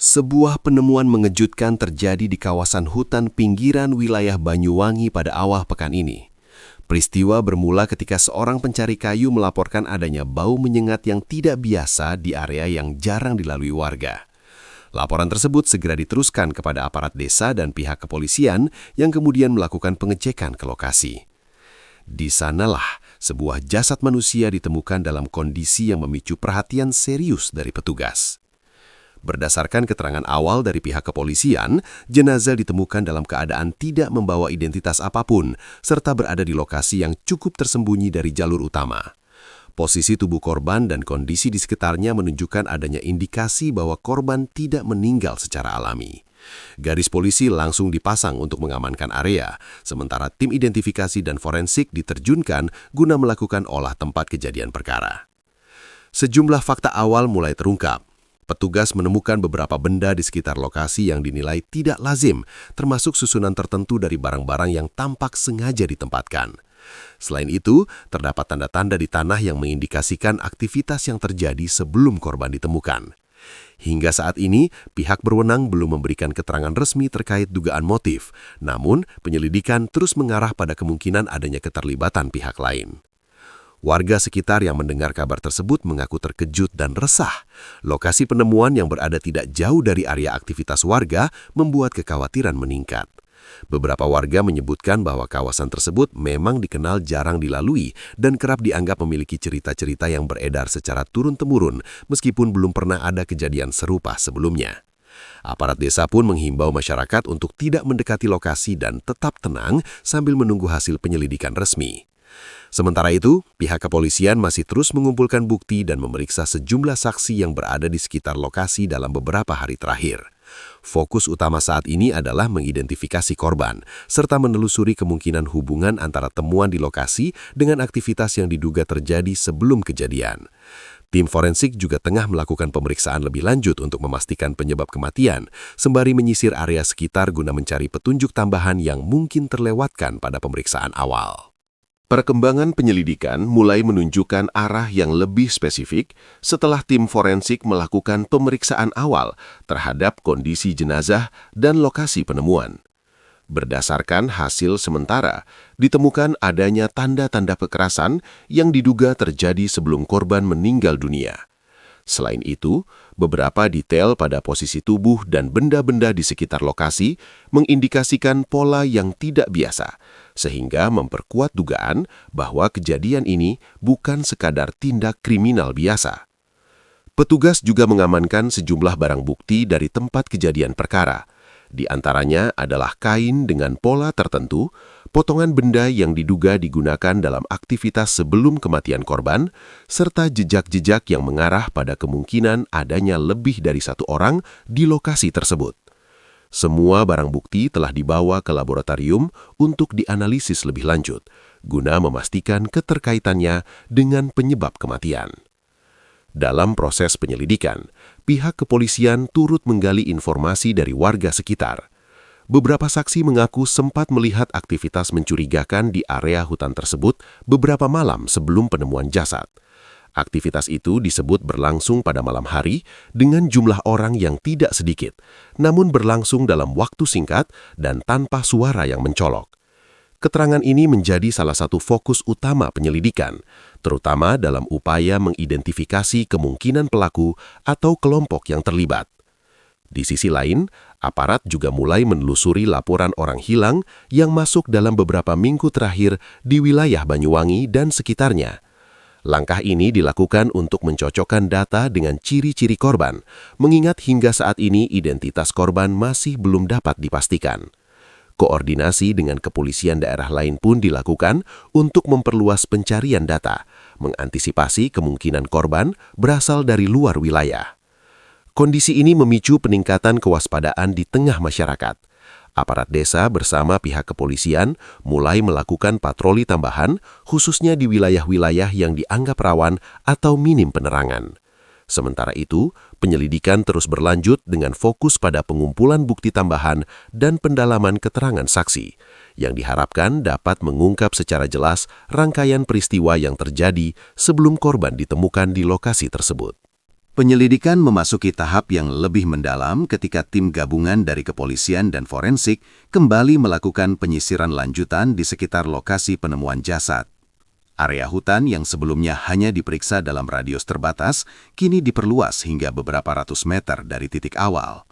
Sebuah penemuan mengejutkan terjadi di kawasan hutan pinggiran wilayah Banyuwangi pada awal pekan ini. Peristiwa bermula ketika seorang pencari kayu melaporkan adanya bau menyengat yang tidak biasa di area yang jarang dilalui warga. Laporan tersebut segera diteruskan kepada aparat desa dan pihak kepolisian yang kemudian melakukan pengecekan ke lokasi. Di sanalah sebuah jasad manusia ditemukan dalam kondisi yang memicu perhatian serius dari petugas. Berdasarkan keterangan awal dari pihak kepolisian, jenazah ditemukan dalam keadaan tidak membawa identitas apapun, serta berada di lokasi yang cukup tersembunyi dari jalur utama. Posisi tubuh korban dan kondisi di sekitarnya menunjukkan adanya indikasi bahwa korban tidak meninggal secara alami. Garis polisi langsung dipasang untuk mengamankan area, sementara tim identifikasi dan forensik diterjunkan guna melakukan olah tempat kejadian perkara. Sejumlah fakta awal mulai terungkap. Petugas menemukan beberapa benda di sekitar lokasi yang dinilai tidak lazim, termasuk susunan tertentu dari barang-barang yang tampak sengaja ditempatkan. Selain itu, terdapat tanda-tanda di tanah yang mengindikasikan aktivitas yang terjadi sebelum korban ditemukan. Hingga saat ini, pihak berwenang belum memberikan keterangan resmi terkait dugaan motif, namun penyelidikan terus mengarah pada kemungkinan adanya keterlibatan pihak lain. Warga sekitar yang mendengar kabar tersebut mengaku terkejut dan resah. Lokasi penemuan yang berada tidak jauh dari area aktivitas warga membuat kekhawatiran meningkat. Beberapa warga menyebutkan bahwa kawasan tersebut memang dikenal jarang dilalui dan kerap dianggap memiliki cerita-cerita yang beredar secara turun-temurun meskipun belum pernah ada kejadian serupa sebelumnya. Aparat desa pun menghimbau masyarakat untuk tidak mendekati lokasi dan tetap tenang sambil menunggu hasil penyelidikan resmi. Sementara itu, pihak kepolisian masih terus mengumpulkan bukti dan memeriksa sejumlah saksi yang berada di sekitar lokasi dalam beberapa hari terakhir. Fokus utama saat ini adalah mengidentifikasi korban, serta menelusuri kemungkinan hubungan antara temuan di lokasi dengan aktivitas yang diduga terjadi sebelum kejadian. Tim forensik juga tengah melakukan pemeriksaan lebih lanjut untuk memastikan penyebab kematian, sembari menyisir area sekitar guna mencari petunjuk tambahan yang mungkin terlewatkan pada pemeriksaan awal. Perkembangan penyelidikan mulai menunjukkan arah yang lebih spesifik setelah tim forensik melakukan pemeriksaan awal terhadap kondisi jenazah dan lokasi penemuan. Berdasarkan hasil sementara, ditemukan adanya tanda-tanda kekerasan yang diduga terjadi sebelum korban meninggal dunia. Selain itu, beberapa detail pada posisi tubuh dan benda-benda di sekitar lokasi mengindikasikan pola yang tidak biasa, sehingga memperkuat dugaan bahwa kejadian ini bukan sekadar tindak kriminal biasa. Petugas juga mengamankan sejumlah barang bukti dari tempat kejadian perkara. Di antaranya adalah kain dengan pola tertentu, potongan benda yang diduga digunakan dalam aktivitas sebelum kematian korban, serta jejak-jejak yang mengarah pada kemungkinan adanya lebih dari satu orang di lokasi tersebut. Semua barang bukti telah dibawa ke laboratorium untuk dianalisis lebih lanjut, guna memastikan keterkaitannya dengan penyebab kematian. Dalam proses penyelidikan, pihak kepolisian turut menggali informasi dari warga sekitar. Beberapa saksi mengaku sempat melihat aktivitas mencurigakan di area hutan tersebut beberapa malam sebelum penemuan jasad. Aktivitas itu disebut berlangsung pada malam hari dengan jumlah orang yang tidak sedikit, namun berlangsung dalam waktu singkat dan tanpa suara yang mencolok. Keterangan ini menjadi salah satu fokus utama penyelidikan, terutama dalam upaya mengidentifikasi kemungkinan pelaku atau kelompok yang terlibat. Di sisi lain, aparat juga mulai menelusuri laporan orang hilang yang masuk dalam beberapa minggu terakhir di wilayah Banyuwangi dan sekitarnya. Langkah ini dilakukan untuk mencocokkan data dengan ciri-ciri korban, mengingat hingga saat ini identitas korban masih belum dapat dipastikan. Koordinasi dengan kepolisian daerah lain pun dilakukan untuk memperluas pencarian data, mengantisipasi kemungkinan korban berasal dari luar wilayah. Kondisi ini memicu peningkatan kewaspadaan di tengah masyarakat. Aparat desa bersama pihak kepolisian mulai melakukan patroli tambahan, khususnya di wilayah-wilayah yang dianggap rawan atau minim penerangan. Sementara itu, penyelidikan terus berlanjut dengan fokus pada pengumpulan bukti tambahan dan pendalaman keterangan saksi, yang diharapkan dapat mengungkap secara jelas rangkaian peristiwa yang terjadi sebelum korban ditemukan di lokasi tersebut. Penyelidikan memasuki tahap yang lebih mendalam ketika tim gabungan dari kepolisian dan forensik kembali melakukan penyisiran lanjutan di sekitar lokasi penemuan jasad. Area hutan yang sebelumnya hanya diperiksa dalam radius terbatas, kini diperluas hingga beberapa ratus meter dari titik awal.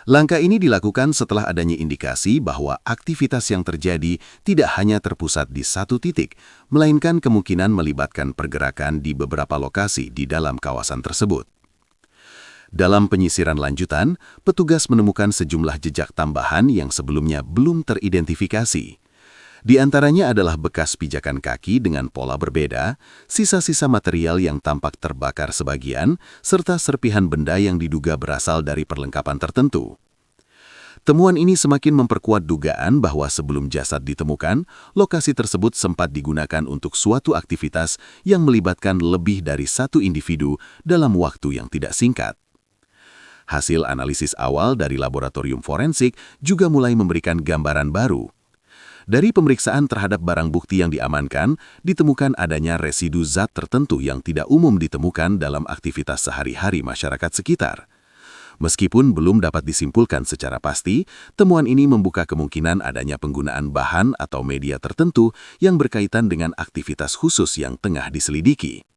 Langkah ini dilakukan setelah adanya indikasi bahwa aktivitas yang terjadi tidak hanya terpusat di satu titik, melainkan kemungkinan melibatkan pergerakan di beberapa lokasi di dalam kawasan tersebut. Dalam penyisiran lanjutan, petugas menemukan sejumlah jejak tambahan yang sebelumnya belum teridentifikasi. Di antaranya adalah bekas pijakan kaki dengan pola berbeda, sisa-sisa material yang tampak terbakar sebagian, serta serpihan benda yang diduga berasal dari perlengkapan tertentu. Temuan ini semakin memperkuat dugaan bahwa sebelum jasad ditemukan, lokasi tersebut sempat digunakan untuk suatu aktivitas yang melibatkan lebih dari satu individu dalam waktu yang tidak singkat. Hasil analisis awal dari laboratorium forensik juga mulai memberikan gambaran baru. Dari pemeriksaan terhadap barang bukti yang diamankan, ditemukan adanya residu zat tertentu yang tidak umum ditemukan dalam aktivitas sehari-hari masyarakat sekitar. Meskipun belum dapat disimpulkan secara pasti, temuan ini membuka kemungkinan adanya penggunaan bahan atau media tertentu yang berkaitan dengan aktivitas khusus yang tengah diselidiki.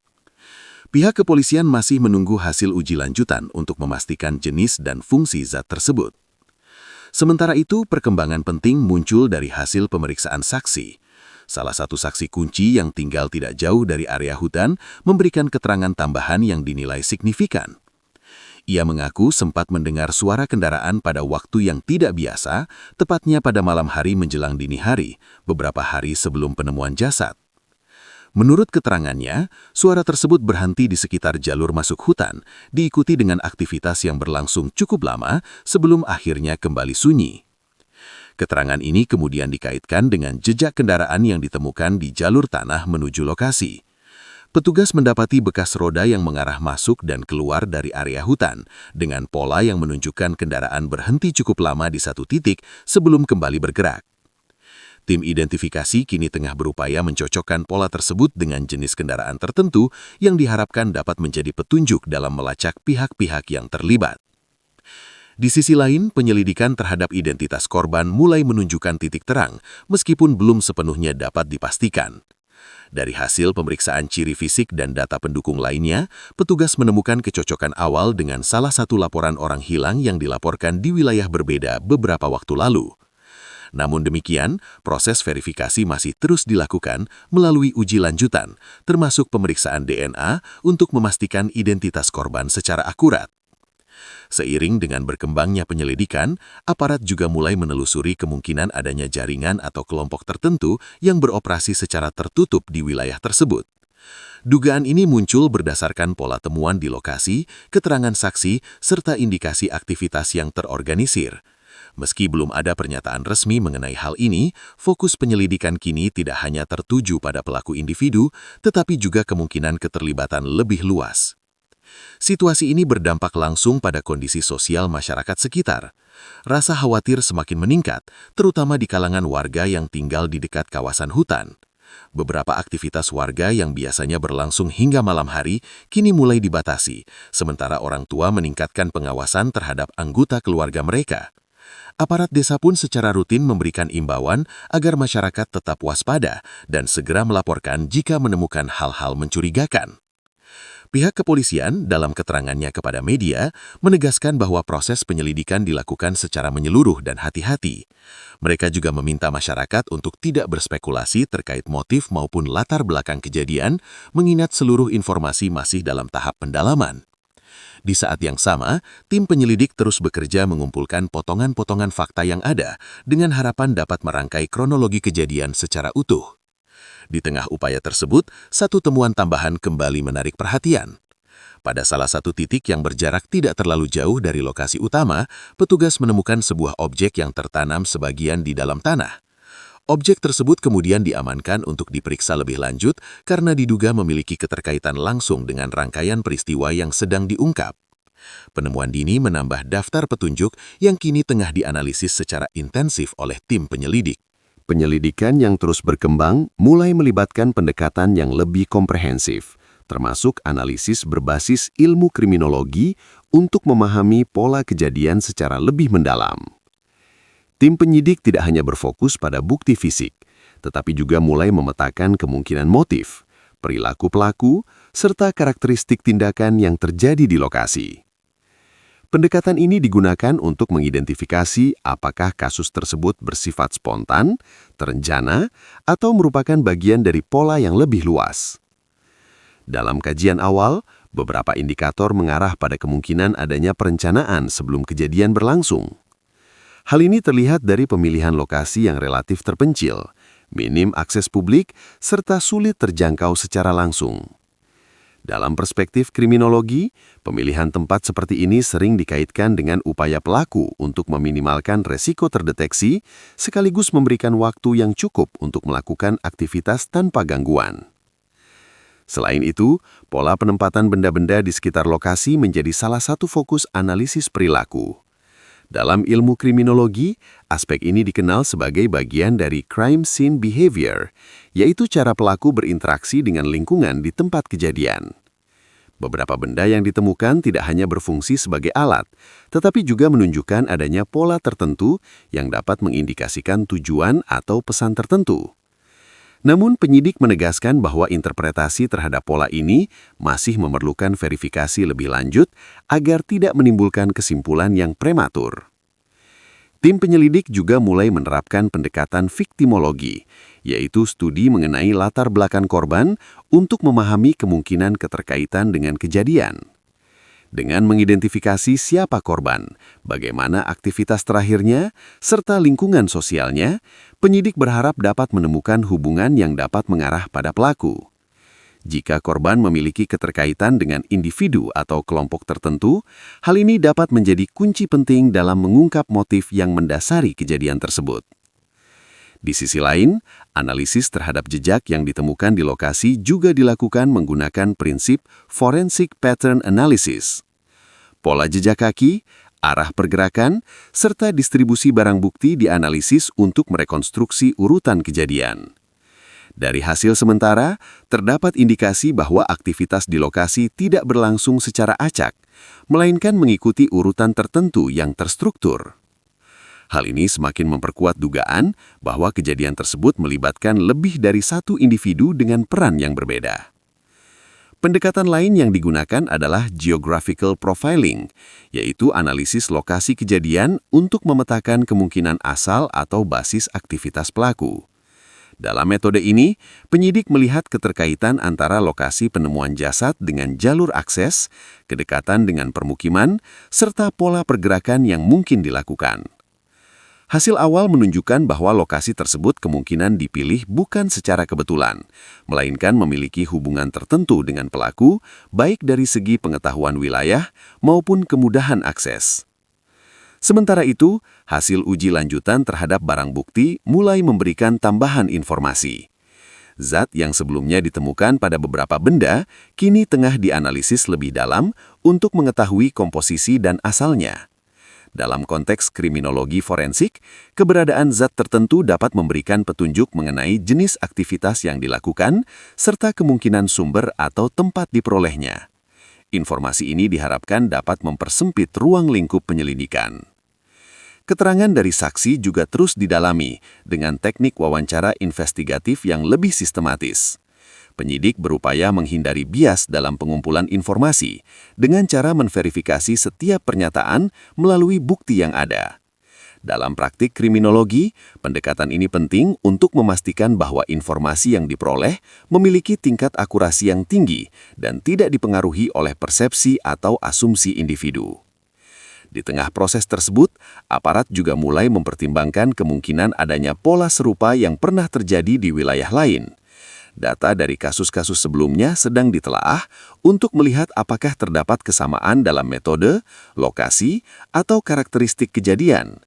Pihak kepolisian masih menunggu hasil uji lanjutan untuk memastikan jenis dan fungsi zat tersebut. Sementara itu, perkembangan penting muncul dari hasil pemeriksaan saksi. Salah satu saksi kunci yang tinggal tidak jauh dari area hutan memberikan keterangan tambahan yang dinilai signifikan. Ia mengaku sempat mendengar suara kendaraan pada waktu yang tidak biasa, tepatnya pada malam hari menjelang dini hari, beberapa hari sebelum penemuan jasad. Menurut keterangannya, suara tersebut berhenti di sekitar jalur masuk hutan, diikuti dengan aktivitas yang berlangsung cukup lama sebelum akhirnya kembali sunyi. Keterangan ini kemudian dikaitkan dengan jejak kendaraan yang ditemukan di jalur tanah menuju lokasi. Petugas mendapati bekas roda yang mengarah masuk dan keluar dari area hutan, dengan pola yang menunjukkan kendaraan berhenti cukup lama di satu titik sebelum kembali bergerak. Tim identifikasi kini tengah berupaya mencocokkan pola tersebut dengan jenis kendaraan tertentu yang diharapkan dapat menjadi petunjuk dalam melacak pihak-pihak yang terlibat. Di sisi lain, penyelidikan terhadap identitas korban mulai menunjukkan titik terang, meskipun belum sepenuhnya dapat dipastikan. Dari hasil pemeriksaan ciri fisik dan data pendukung lainnya, petugas menemukan kecocokan awal dengan salah satu laporan orang hilang yang dilaporkan di wilayah berbeda beberapa waktu lalu. Namun demikian, proses verifikasi masih terus dilakukan melalui uji lanjutan, termasuk pemeriksaan DNA untuk memastikan identitas korban secara akurat. Seiring dengan berkembangnya penyelidikan, aparat juga mulai menelusuri kemungkinan adanya jaringan atau kelompok tertentu yang beroperasi secara tertutup di wilayah tersebut. Dugaan ini muncul berdasarkan pola temuan di lokasi, keterangan saksi, serta indikasi aktivitas yang terorganisir. Meski belum ada pernyataan resmi mengenai hal ini, fokus penyelidikan kini tidak hanya tertuju pada pelaku individu, tetapi juga kemungkinan keterlibatan lebih luas. Situasi ini berdampak langsung pada kondisi sosial masyarakat sekitar. Rasa khawatir semakin meningkat, terutama di kalangan warga yang tinggal di dekat kawasan hutan. Beberapa aktivitas warga yang biasanya berlangsung hingga malam hari kini mulai dibatasi, sementara orang tua meningkatkan pengawasan terhadap anggota keluarga mereka. Aparat desa pun secara rutin memberikan imbauan agar masyarakat tetap waspada dan segera melaporkan jika menemukan hal-hal mencurigakan. Pihak kepolisian dalam keterangannya kepada media menegaskan bahwa proses penyelidikan dilakukan secara menyeluruh dan hati-hati. Mereka juga meminta masyarakat untuk tidak berspekulasi terkait motif maupun latar belakang kejadian, mengingat seluruh informasi masih dalam tahap pendalaman. Di saat yang sama, tim penyelidik terus bekerja mengumpulkan potongan-potongan fakta yang ada dengan harapan dapat merangkai kronologi kejadian secara utuh. Di tengah upaya tersebut, satu temuan tambahan kembali menarik perhatian. Pada salah satu titik yang berjarak tidak terlalu jauh dari lokasi utama, petugas menemukan sebuah objek yang tertanam sebagian di dalam tanah. Objek tersebut kemudian diamankan untuk diperiksa lebih lanjut karena diduga memiliki keterkaitan langsung dengan rangkaian peristiwa yang sedang diungkap. Penemuan dini menambah daftar petunjuk yang kini tengah dianalisis secara intensif oleh tim penyelidik. Penyelidikan yang terus berkembang mulai melibatkan pendekatan yang lebih komprehensif. termasuk analisis berbasis ilmu kriminologi untuk memahami pola kejadian secara lebih mendalam. Tim penyidik tidak hanya berfokus pada bukti fisik, tetapi juga mulai memetakan kemungkinan motif, perilaku pelaku, serta karakteristik tindakan yang terjadi di lokasi. Pendekatan ini digunakan untuk mengidentifikasi apakah kasus tersebut bersifat spontan, terencana, atau merupakan bagian dari pola yang lebih luas. Dalam kajian awal, beberapa indikator mengarah pada kemungkinan adanya perencanaan sebelum kejadian berlangsung. Hal ini terlihat dari pemilihan lokasi yang relatif terpencil, minim akses publik, serta sulit terjangkau secara langsung. Dalam perspektif kriminologi, pemilihan tempat seperti ini sering dikaitkan dengan upaya pelaku untuk meminimalkan resiko terdeteksi, sekaligus memberikan waktu yang cukup untuk melakukan aktivitas tanpa gangguan. Selain itu, pola penempatan benda-benda di sekitar lokasi menjadi salah satu fokus analisis perilaku. Dalam ilmu kriminologi, aspek ini dikenal sebagai bagian dari crime scene behavior, yaitu cara pelaku berinteraksi dengan lingkungan di tempat kejadian. Beberapa benda yang ditemukan tidak hanya berfungsi sebagai alat, tetapi juga menunjukkan adanya pola tertentu yang dapat mengindikasikan tujuan atau pesan tertentu. Namun, penyidik menegaskan bahwa interpretasi terhadap pola ini masih memerlukan verifikasi lebih lanjut agar tidak menimbulkan kesimpulan yang prematur. Tim penyelidik juga mulai menerapkan pendekatan viktimologi, yaitu studi mengenai latar belakang korban untuk memahami kemungkinan keterkaitan dengan kejadian. Dengan mengidentifikasi siapa korban, bagaimana aktivitas terakhirnya, serta lingkungan sosialnya, penyidik berharap dapat menemukan hubungan yang dapat mengarah pada pelaku. Jika korban memiliki keterkaitan dengan individu atau kelompok tertentu, hal ini dapat menjadi kunci penting dalam mengungkap motif yang mendasari kejadian tersebut. Di sisi lain, analisis terhadap jejak yang ditemukan di lokasi juga dilakukan menggunakan prinsip forensic pattern analysis. Pola jejak kaki, arah pergerakan, serta distribusi barang bukti dianalisis untuk merekonstruksi urutan kejadian. Dari hasil sementara, terdapat indikasi bahwa aktivitas di lokasi tidak berlangsung secara acak, melainkan mengikuti urutan tertentu yang terstruktur. Hal ini semakin memperkuat dugaan bahwa kejadian tersebut melibatkan lebih dari satu individu dengan peran yang berbeda. Pendekatan lain yang digunakan adalah geographical profiling, yaitu analisis lokasi kejadian untuk memetakan kemungkinan asal atau basis aktivitas pelaku. Dalam metode ini, penyidik melihat keterkaitan antara lokasi penemuan jasad dengan jalur akses, kedekatan dengan permukiman, serta pola pergerakan yang mungkin dilakukan. Hasil awal menunjukkan bahwa lokasi tersebut kemungkinan dipilih bukan secara kebetulan, melainkan memiliki hubungan tertentu dengan pelaku, baik dari segi pengetahuan wilayah maupun kemudahan akses. Sementara itu, hasil uji lanjutan terhadap barang bukti mulai memberikan tambahan informasi. Zat yang sebelumnya ditemukan pada beberapa benda, kini tengah dianalisis lebih dalam untuk mengetahui komposisi dan asalnya. Dalam konteks kriminologi forensik, keberadaan zat tertentu dapat memberikan petunjuk mengenai jenis aktivitas yang dilakukan, serta kemungkinan sumber atau tempat diperolehnya. Informasi ini diharapkan dapat mempersempit ruang lingkup penyelidikan. Keterangan dari saksi juga terus didalami dengan teknik wawancara investigatif yang lebih sistematis. Penyidik berupaya menghindari bias dalam pengumpulan informasi dengan cara menverifikasi setiap pernyataan melalui bukti yang ada. Dalam praktik kriminologi, pendekatan ini penting untuk memastikan bahwa informasi yang diperoleh memiliki tingkat akurasi yang tinggi dan tidak dipengaruhi oleh persepsi atau asumsi individu. Di tengah proses tersebut, aparat juga mulai mempertimbangkan kemungkinan adanya pola serupa yang pernah terjadi di wilayah lain. Data dari kasus-kasus sebelumnya sedang ditelaah untuk melihat apakah terdapat kesamaan dalam metode, lokasi, atau karakteristik kejadian.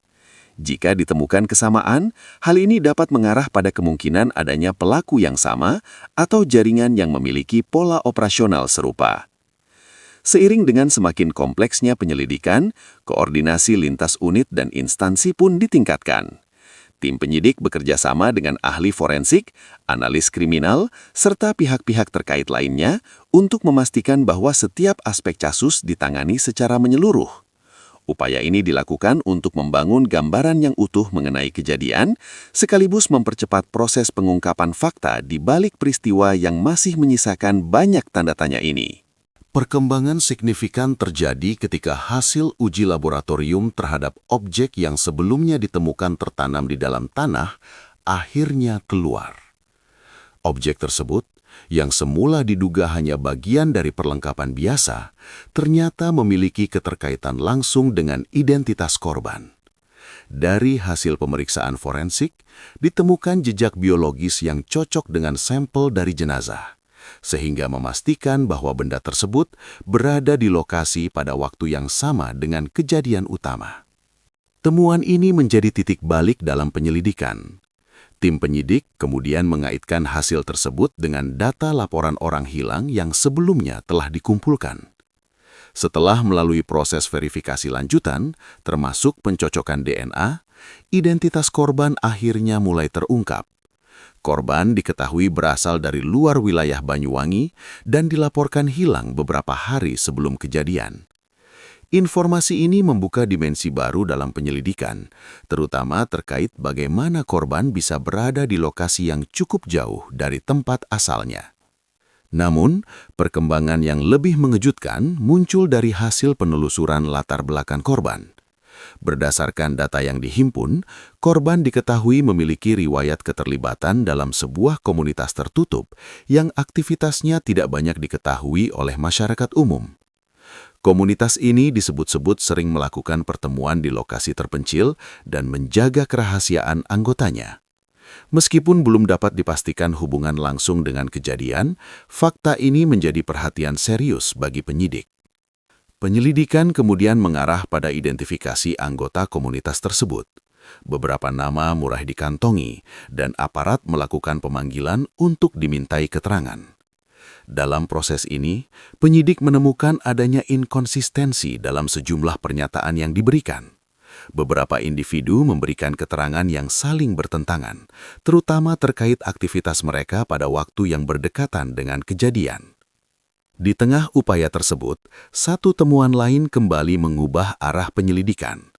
Jika ditemukan kesamaan, hal ini dapat mengarah pada kemungkinan adanya pelaku yang sama atau jaringan yang memiliki pola operasional serupa. Seiring dengan semakin kompleksnya penyelidikan, koordinasi lintas unit dan instansi pun ditingkatkan. Tim penyidik bekerja sama dengan ahli forensik, analis kriminal, serta pihak-pihak terkait lainnya untuk memastikan bahwa setiap aspek kasus ditangani secara menyeluruh. Upaya ini dilakukan untuk membangun gambaran yang utuh mengenai kejadian, sekaligus mempercepat proses pengungkapan fakta di balik peristiwa yang masih menyisakan banyak tanda tanya ini. Perkembangan signifikan terjadi ketika hasil uji laboratorium terhadap objek yang sebelumnya ditemukan tertanam di dalam tanah akhirnya keluar. Objek tersebut, yang semula diduga hanya bagian dari perlengkapan biasa, ternyata memiliki keterkaitan langsung dengan identitas korban. Dari hasil pemeriksaan forensik, ditemukan jejak biologis yang cocok dengan sampel dari jenazah, sehingga memastikan bahwa benda tersebut berada di lokasi pada waktu yang sama dengan kejadian utama. Temuan ini menjadi titik balik dalam penyelidikan. Tim penyidik kemudian mengaitkan hasil tersebut dengan data laporan orang hilang yang sebelumnya telah dikumpulkan. Setelah melalui proses verifikasi lanjutan, termasuk pencocokan DNA, identitas korban akhirnya mulai terungkap. Korban diketahui berasal dari luar wilayah Banyuwangi dan dilaporkan hilang beberapa hari sebelum kejadian. Informasi ini membuka dimensi baru dalam penyelidikan, terutama terkait bagaimana korban bisa berada di lokasi yang cukup jauh dari tempat asalnya. Namun, perkembangan yang lebih mengejutkan muncul dari hasil penelusuran latar belakang korban. Berdasarkan data yang dihimpun, korban diketahui memiliki riwayat keterlibatan dalam sebuah komunitas tertutup yang aktivitasnya tidak banyak diketahui oleh masyarakat umum. Komunitas ini disebut-sebut sering melakukan pertemuan di lokasi terpencil dan menjaga kerahasiaan anggotanya. Meskipun belum dapat dipastikan hubungan langsung dengan kejadian, fakta ini menjadi perhatian serius bagi penyidik. Penyelidikan kemudian mengarah pada identifikasi anggota komunitas tersebut. Beberapa nama mulai dikantongi, dan aparat melakukan pemanggilan untuk dimintai keterangan. Dalam proses ini, penyidik menemukan adanya inkonsistensi dalam sejumlah pernyataan yang diberikan. Beberapa individu memberikan keterangan yang saling bertentangan, terutama terkait aktivitas mereka pada waktu yang berdekatan dengan kejadian. Di tengah upaya tersebut, satu temuan lain kembali mengubah arah penyelidikan.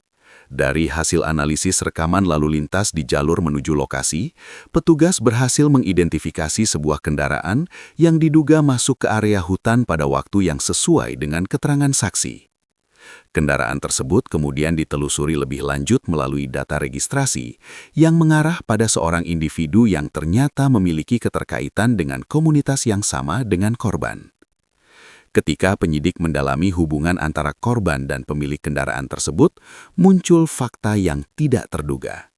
Dari hasil analisis rekaman lalu lintas di jalur menuju lokasi, petugas berhasil mengidentifikasi sebuah kendaraan yang diduga masuk ke area hutan pada waktu yang sesuai dengan keterangan saksi. Kendaraan tersebut kemudian ditelusuri lebih lanjut melalui data registrasi yang mengarah pada seorang individu yang ternyata memiliki keterkaitan dengan komunitas yang sama dengan korban. Ketika penyidik mendalami hubungan antara korban dan pemilik kendaraan tersebut, muncul fakta yang tidak terduga.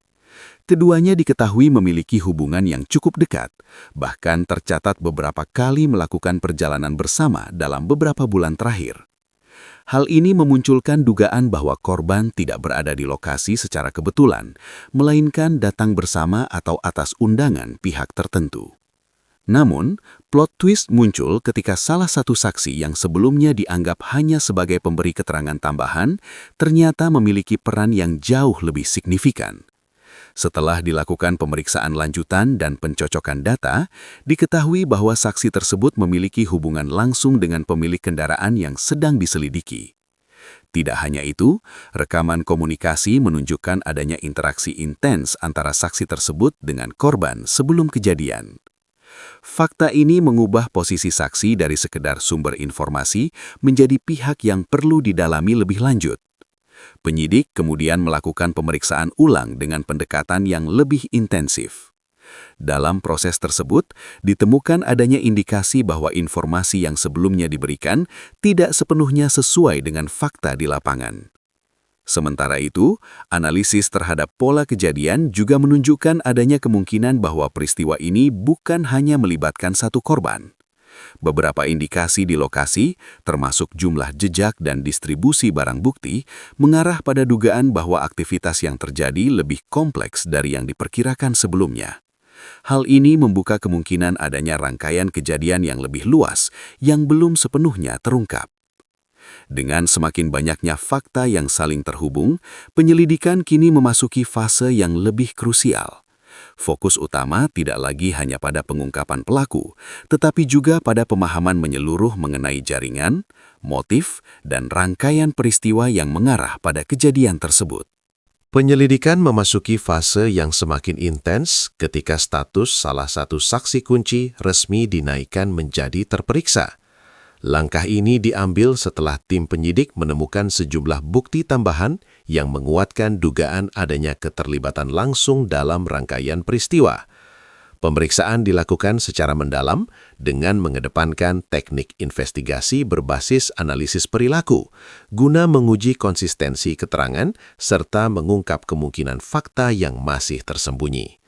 Keduanya diketahui memiliki hubungan yang cukup dekat, bahkan tercatat beberapa kali melakukan perjalanan bersama dalam beberapa bulan terakhir. Hal ini memunculkan dugaan bahwa korban tidak berada di lokasi secara kebetulan, melainkan datang bersama atau atas undangan pihak tertentu. Namun, plot twist muncul ketika salah satu saksi yang sebelumnya dianggap hanya sebagai pemberi keterangan tambahan, ternyata memiliki peran yang jauh lebih signifikan. Setelah dilakukan pemeriksaan lanjutan dan pencocokan data, diketahui bahwa saksi tersebut memiliki hubungan langsung dengan pemilik kendaraan yang sedang diselidiki. Tidak hanya itu, rekaman komunikasi menunjukkan adanya interaksi intens antara saksi tersebut dengan korban sebelum kejadian. Fakta ini mengubah posisi saksi dari sekedar sumber informasi menjadi pihak yang perlu didalami lebih lanjut. Penyidik kemudian melakukan pemeriksaan ulang dengan pendekatan yang lebih intensif. Dalam proses tersebut, ditemukan adanya indikasi bahwa informasi yang sebelumnya diberikan tidak sepenuhnya sesuai dengan fakta di lapangan. Sementara itu, analisis terhadap pola kejadian juga menunjukkan adanya kemungkinan bahwa peristiwa ini bukan hanya melibatkan satu korban. Beberapa indikasi di lokasi, termasuk jumlah jejak dan distribusi barang bukti, mengarah pada dugaan bahwa aktivitas yang terjadi lebih kompleks dari yang diperkirakan sebelumnya. Hal ini membuka kemungkinan adanya rangkaian kejadian yang lebih luas yang belum sepenuhnya terungkap. Dengan semakin banyaknya fakta yang saling terhubung, penyelidikan kini memasuki fase yang lebih krusial. Fokus utama tidak lagi hanya pada pengungkapan pelaku, tetapi juga pada pemahaman menyeluruh mengenai jaringan, motif, dan rangkaian peristiwa yang mengarah pada kejadian tersebut. Penyelidikan memasuki fase yang semakin intens ketika status salah satu saksi kunci resmi dinaikkan menjadi terperiksa. Langkah ini diambil setelah tim penyidik menemukan sejumlah bukti tambahan yang menguatkan dugaan adanya keterlibatan langsung dalam rangkaian peristiwa. Pemeriksaan dilakukan secara mendalam dengan mengedepankan teknik investigasi berbasis analisis perilaku, guna menguji konsistensi keterangan serta mengungkap kemungkinan fakta yang masih tersembunyi.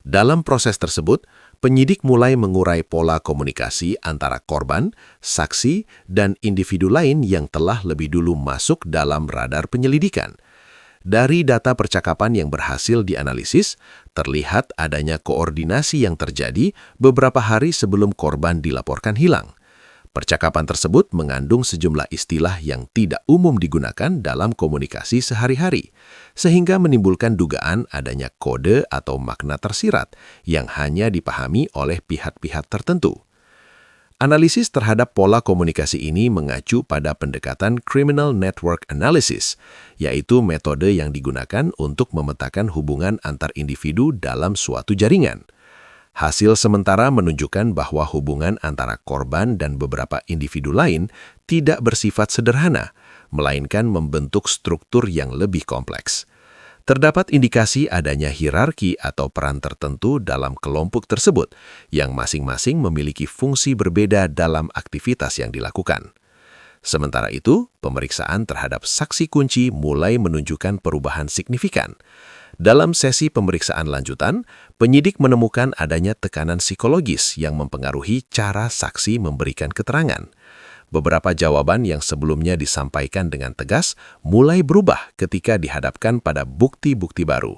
Dalam proses tersebut, penyidik mulai mengurai pola komunikasi antara korban, saksi, dan individu lain yang telah lebih dulu masuk dalam radar penyelidikan. Dari data percakapan yang berhasil dianalisis, terlihat adanya koordinasi yang terjadi beberapa hari sebelum korban dilaporkan hilang. Percakapan tersebut mengandung sejumlah istilah yang tidak umum digunakan dalam komunikasi sehari-hari, sehingga menimbulkan dugaan adanya kode atau makna tersirat yang hanya dipahami oleh pihak-pihak tertentu. Analisis terhadap pola komunikasi ini mengacu pada pendekatan Criminal Network Analysis, yaitu metode yang digunakan untuk memetakan hubungan antar individu dalam suatu jaringan. Hasil sementara menunjukkan bahwa hubungan antara korban dan beberapa individu lain tidak bersifat sederhana, melainkan membentuk struktur yang lebih kompleks. Terdapat indikasi adanya hierarki atau peran tertentu dalam kelompok tersebut yang masing-masing memiliki fungsi berbeda dalam aktivitas yang dilakukan. Sementara itu, pemeriksaan terhadap saksi kunci mulai menunjukkan perubahan signifikan. Dalam sesi pemeriksaan lanjutan, penyidik menemukan adanya tekanan psikologis yang mempengaruhi cara saksi memberikan keterangan. Beberapa jawaban yang sebelumnya disampaikan dengan tegas mulai berubah ketika dihadapkan pada bukti-bukti baru.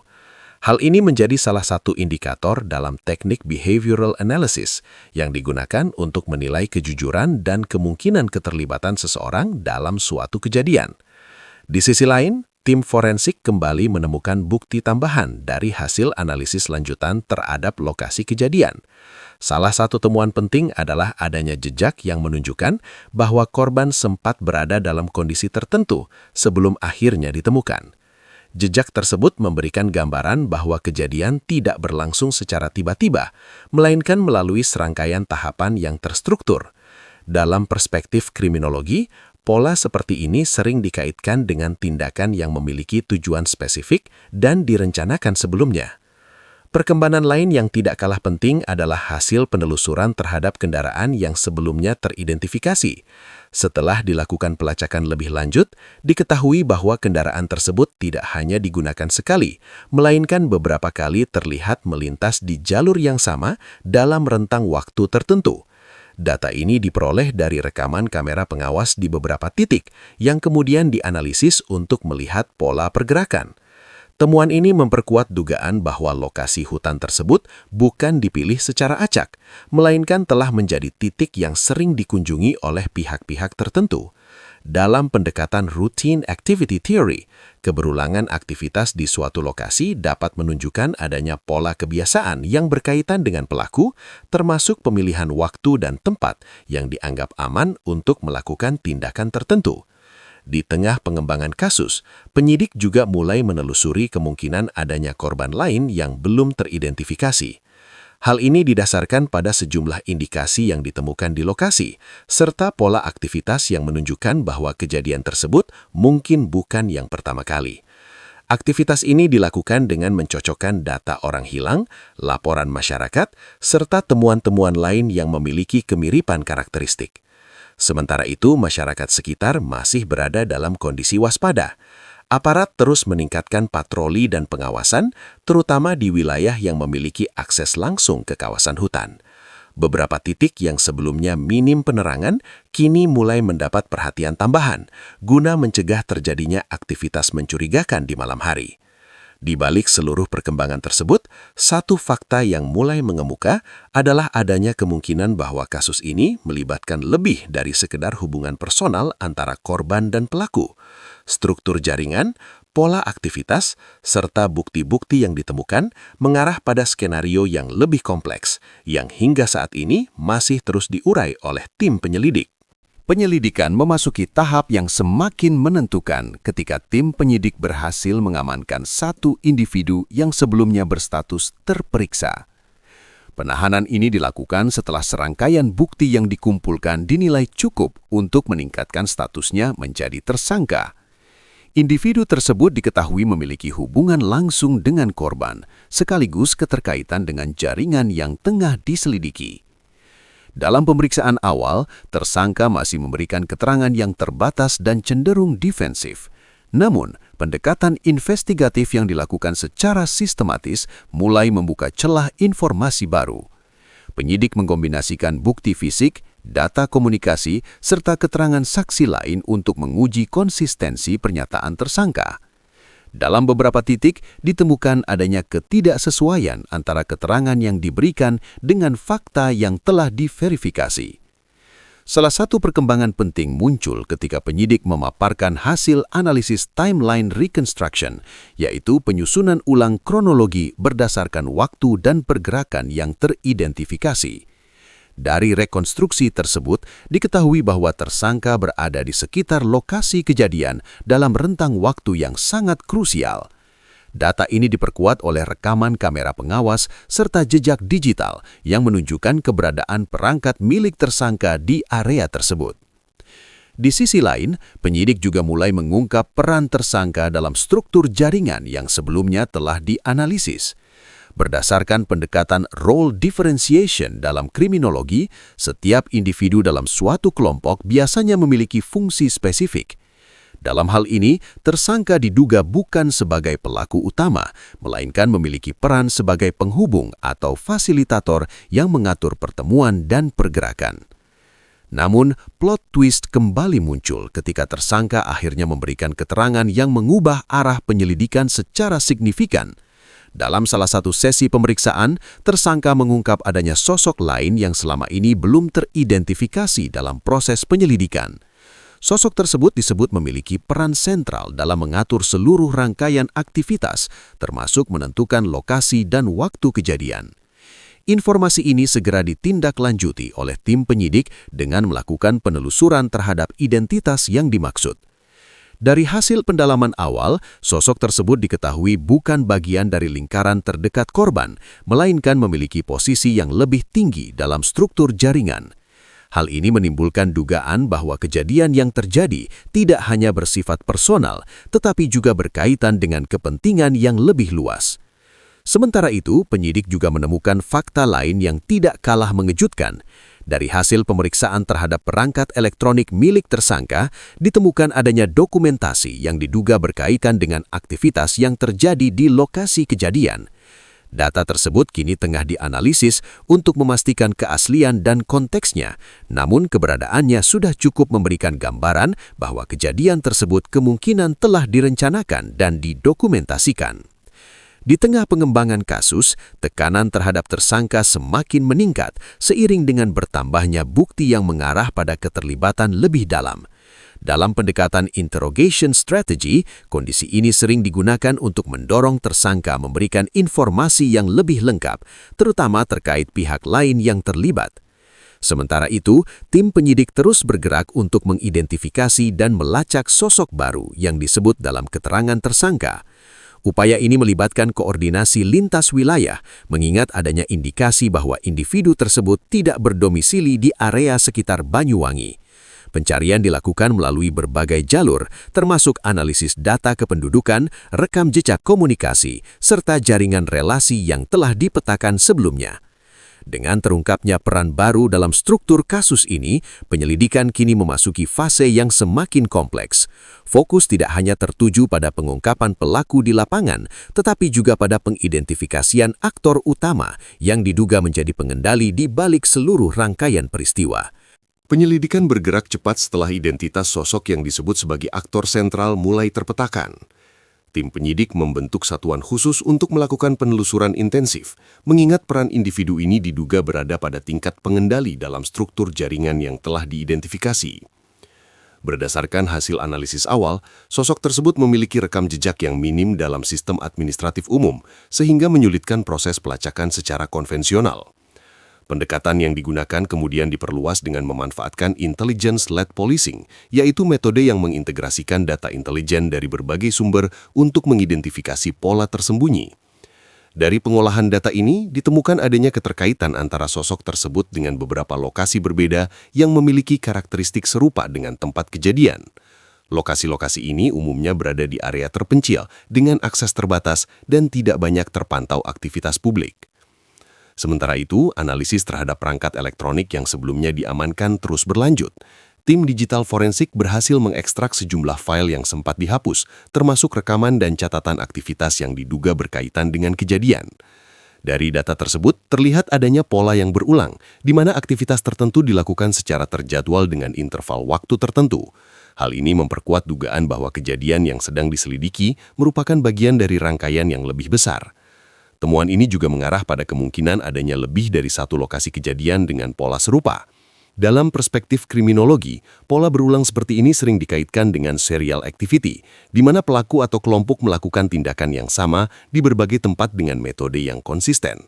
Hal ini menjadi salah satu indikator dalam teknik behavioral analysis yang digunakan untuk menilai kejujuran dan kemungkinan keterlibatan seseorang dalam suatu kejadian. Di sisi lain, tim forensik kembali menemukan bukti tambahan dari hasil analisis lanjutan terhadap lokasi kejadian. Salah satu temuan penting adalah adanya jejak yang menunjukkan bahwa korban sempat berada dalam kondisi tertentu sebelum akhirnya ditemukan. Jejak tersebut memberikan gambaran bahwa kejadian tidak berlangsung secara tiba-tiba, melainkan melalui serangkaian tahapan yang terstruktur. Dalam perspektif kriminologi, pola seperti ini sering dikaitkan dengan tindakan yang memiliki tujuan spesifik dan direncanakan sebelumnya. Perkembangan lain yang tidak kalah penting adalah hasil penelusuran terhadap kendaraan yang sebelumnya teridentifikasi. Setelah dilakukan pelacakan lebih lanjut, diketahui bahwa kendaraan tersebut tidak hanya digunakan sekali, melainkan beberapa kali terlihat melintas di jalur yang sama dalam rentang waktu tertentu. Data ini diperoleh dari rekaman kamera pengawas di beberapa titik yang kemudian dianalisis untuk melihat pola pergerakan. Temuan ini memperkuat dugaan bahwa lokasi hutan tersebut bukan dipilih secara acak, melainkan telah menjadi titik yang sering dikunjungi oleh pihak-pihak tertentu. Dalam pendekatan routine activity theory, keberulangan aktivitas di suatu lokasi dapat menunjukkan adanya pola kebiasaan yang berkaitan dengan pelaku, termasuk pemilihan waktu dan tempat yang dianggap aman untuk melakukan tindakan tertentu. Di tengah pengembangan kasus, penyidik juga mulai menelusuri kemungkinan adanya korban lain yang belum teridentifikasi. Hal ini didasarkan pada sejumlah indikasi yang ditemukan di lokasi, serta pola aktivitas yang menunjukkan bahwa kejadian tersebut mungkin bukan yang pertama kali. Aktivitas ini dilakukan dengan mencocokkan data orang hilang, laporan masyarakat, serta temuan-temuan lain yang memiliki kemiripan karakteristik. Sementara itu, masyarakat sekitar masih berada dalam kondisi waspada. Aparat terus meningkatkan patroli dan pengawasan, terutama di wilayah yang memiliki akses langsung ke kawasan hutan. Beberapa titik yang sebelumnya minim penerangan kini mulai mendapat perhatian tambahan, guna mencegah terjadinya aktivitas mencurigakan di malam hari. Di balik seluruh perkembangan tersebut, satu fakta yang mulai mengemuka adalah adanya kemungkinan bahwa kasus ini melibatkan lebih dari sekedar hubungan personal antara korban dan pelaku. Struktur jaringan, pola aktivitas, serta bukti-bukti yang ditemukan mengarah pada skenario yang lebih kompleks, yang hingga saat ini masih terus diurai oleh tim penyelidik. Penyelidikan memasuki tahap yang semakin menentukan ketika tim penyidik berhasil mengamankan satu individu yang sebelumnya berstatus terperiksa. Penahanan ini dilakukan setelah serangkaian bukti yang dikumpulkan dinilai cukup untuk meningkatkan statusnya menjadi tersangka. Individu tersebut diketahui memiliki hubungan langsung dengan korban, sekaligus keterkaitan dengan jaringan yang tengah diselidiki. Dalam pemeriksaan awal, tersangka masih memberikan keterangan yang terbatas dan cenderung defensif. Namun, pendekatan investigatif yang dilakukan secara sistematis mulai membuka celah informasi baru. Penyidik mengkombinasikan bukti fisik, data komunikasi, serta keterangan saksi lain untuk menguji konsistensi pernyataan tersangka. Dalam beberapa titik, ditemukan adanya ketidaksesuaian antara keterangan yang diberikan dengan fakta yang telah diverifikasi. Salah satu perkembangan penting muncul ketika penyidik memaparkan hasil analisis timeline reconstruction, yaitu penyusunan ulang kronologi berdasarkan waktu dan pergerakan yang teridentifikasi. Dari rekonstruksi tersebut, diketahui bahwa tersangka berada di sekitar lokasi kejadian dalam rentang waktu yang sangat krusial. Data ini diperkuat oleh rekaman kamera pengawas serta jejak digital yang menunjukkan keberadaan perangkat milik tersangka di area tersebut. Di sisi lain, penyidik juga mulai mengungkap peran tersangka dalam struktur jaringan yang sebelumnya telah dianalisis. Berdasarkan pendekatan role differentiation dalam kriminologi, setiap individu dalam suatu kelompok biasanya memiliki fungsi spesifik. Dalam hal ini, tersangka diduga bukan sebagai pelaku utama, melainkan memiliki peran sebagai penghubung atau fasilitator yang mengatur pertemuan dan pergerakan. Namun, plot twist kembali muncul ketika tersangka akhirnya memberikan keterangan yang mengubah arah penyelidikan secara signifikan. Dalam salah satu sesi pemeriksaan, tersangka mengungkap adanya sosok lain yang selama ini belum teridentifikasi dalam proses penyelidikan. Sosok tersebut disebut memiliki peran sentral dalam mengatur seluruh rangkaian aktivitas, termasuk menentukan lokasi dan waktu kejadian. Informasi ini segera ditindaklanjuti oleh tim penyidik dengan melakukan penelusuran terhadap identitas yang dimaksud. Dari hasil pendalaman awal, sosok tersebut diketahui bukan bagian dari lingkaran terdekat korban, melainkan memiliki posisi yang lebih tinggi dalam struktur jaringan. Hal ini menimbulkan dugaan bahwa kejadian yang terjadi tidak hanya bersifat personal, tetapi juga berkaitan dengan kepentingan yang lebih luas. Sementara itu, penyidik juga menemukan fakta lain yang tidak kalah mengejutkan. Dari hasil pemeriksaan terhadap perangkat elektronik milik tersangka, ditemukan adanya dokumentasi yang diduga berkaitan dengan aktivitas yang terjadi di lokasi kejadian. Data tersebut kini tengah dianalisis untuk memastikan keaslian dan konteksnya, namun keberadaannya sudah cukup memberikan gambaran bahwa kejadian tersebut kemungkinan telah direncanakan dan didokumentasikan. Di tengah pengembangan kasus, tekanan terhadap tersangka semakin meningkat seiring dengan bertambahnya bukti yang mengarah pada keterlibatan lebih dalam. Dalam pendekatan interrogation strategy, kondisi ini sering digunakan untuk mendorong tersangka memberikan informasi yang lebih lengkap, terutama terkait pihak lain yang terlibat. Sementara itu, tim penyidik terus bergerak untuk mengidentifikasi dan melacak sosok baru yang disebut dalam keterangan tersangka. Upaya ini melibatkan koordinasi lintas wilayah, mengingat adanya indikasi bahwa individu tersebut tidak berdomisili di area sekitar Banyuwangi. Pencarian dilakukan melalui berbagai jalur, termasuk analisis data kependudukan, rekam jejak komunikasi, serta jaringan relasi yang telah dipetakan sebelumnya. Dengan terungkapnya peran baru dalam struktur kasus ini, penyelidikan kini memasuki fase yang semakin kompleks. Fokus tidak hanya tertuju pada pengungkapan pelaku di lapangan, tetapi juga pada pengidentifikasian aktor utama yang diduga menjadi pengendali di balik seluruh rangkaian peristiwa. Penyelidikan bergerak cepat setelah identitas sosok yang disebut sebagai aktor sentral mulai terpetakan. Tim penyidik membentuk satuan khusus untuk melakukan penelusuran intensif, mengingat peran individu ini diduga berada pada tingkat pengendali dalam struktur jaringan yang telah diidentifikasi. Berdasarkan hasil analisis awal, sosok tersebut memiliki rekam jejak yang minim dalam sistem administratif umum, sehingga menyulitkan proses pelacakan secara konvensional. Pendekatan yang digunakan kemudian diperluas dengan memanfaatkan intelligence-led policing, yaitu metode yang mengintegrasikan data intelijen dari berbagai sumber untuk mengidentifikasi pola tersembunyi. Dari pengolahan data ini, ditemukan adanya keterkaitan antara sosok tersebut dengan beberapa lokasi berbeda yang memiliki karakteristik serupa dengan tempat kejadian. Lokasi-lokasi ini umumnya berada di area terpencil dengan akses terbatas dan tidak banyak terpantau aktivitas publik. Sementara itu, analisis terhadap perangkat elektronik yang sebelumnya diamankan terus berlanjut. Tim digital forensik berhasil mengekstrak sejumlah file yang sempat dihapus, termasuk rekaman dan catatan aktivitas yang diduga berkaitan dengan kejadian. Dari data tersebut, terlihat adanya pola yang berulang, di mana aktivitas tertentu dilakukan secara terjadwal dengan interval waktu tertentu. Hal ini memperkuat dugaan bahwa kejadian yang sedang diselidiki merupakan bagian dari rangkaian yang lebih besar. Temuan ini juga mengarah pada kemungkinan adanya lebih dari satu lokasi kejadian dengan pola serupa. Dalam perspektif kriminologi, pola berulang seperti ini sering dikaitkan dengan serial activity, di mana pelaku atau kelompok melakukan tindakan yang sama di berbagai tempat dengan metode yang konsisten.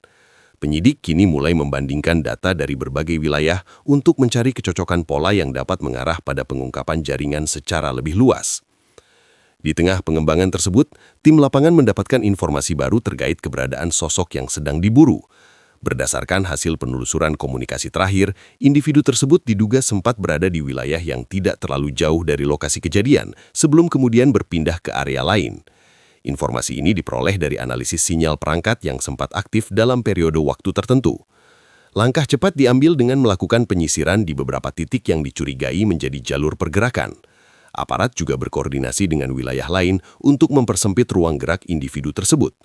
Penyidik kini mulai membandingkan data dari berbagai wilayah untuk mencari kecocokan pola yang dapat mengarah pada pengungkapan jaringan secara lebih luas. Di tengah pengembangan tersebut, tim lapangan mendapatkan informasi baru terkait keberadaan sosok yang sedang diburu. Berdasarkan hasil penelusuran komunikasi terakhir, individu tersebut diduga sempat berada di wilayah yang tidak terlalu jauh dari lokasi kejadian sebelum kemudian berpindah ke area lain. Informasi ini diperoleh dari analisis sinyal perangkat yang sempat aktif dalam periode waktu tertentu. Langkah cepat diambil dengan melakukan penyisiran di beberapa titik yang dicurigai menjadi jalur pergerakan. Aparat juga berkoordinasi dengan wilayah lain untuk mempersempit ruang gerak individu tersebut.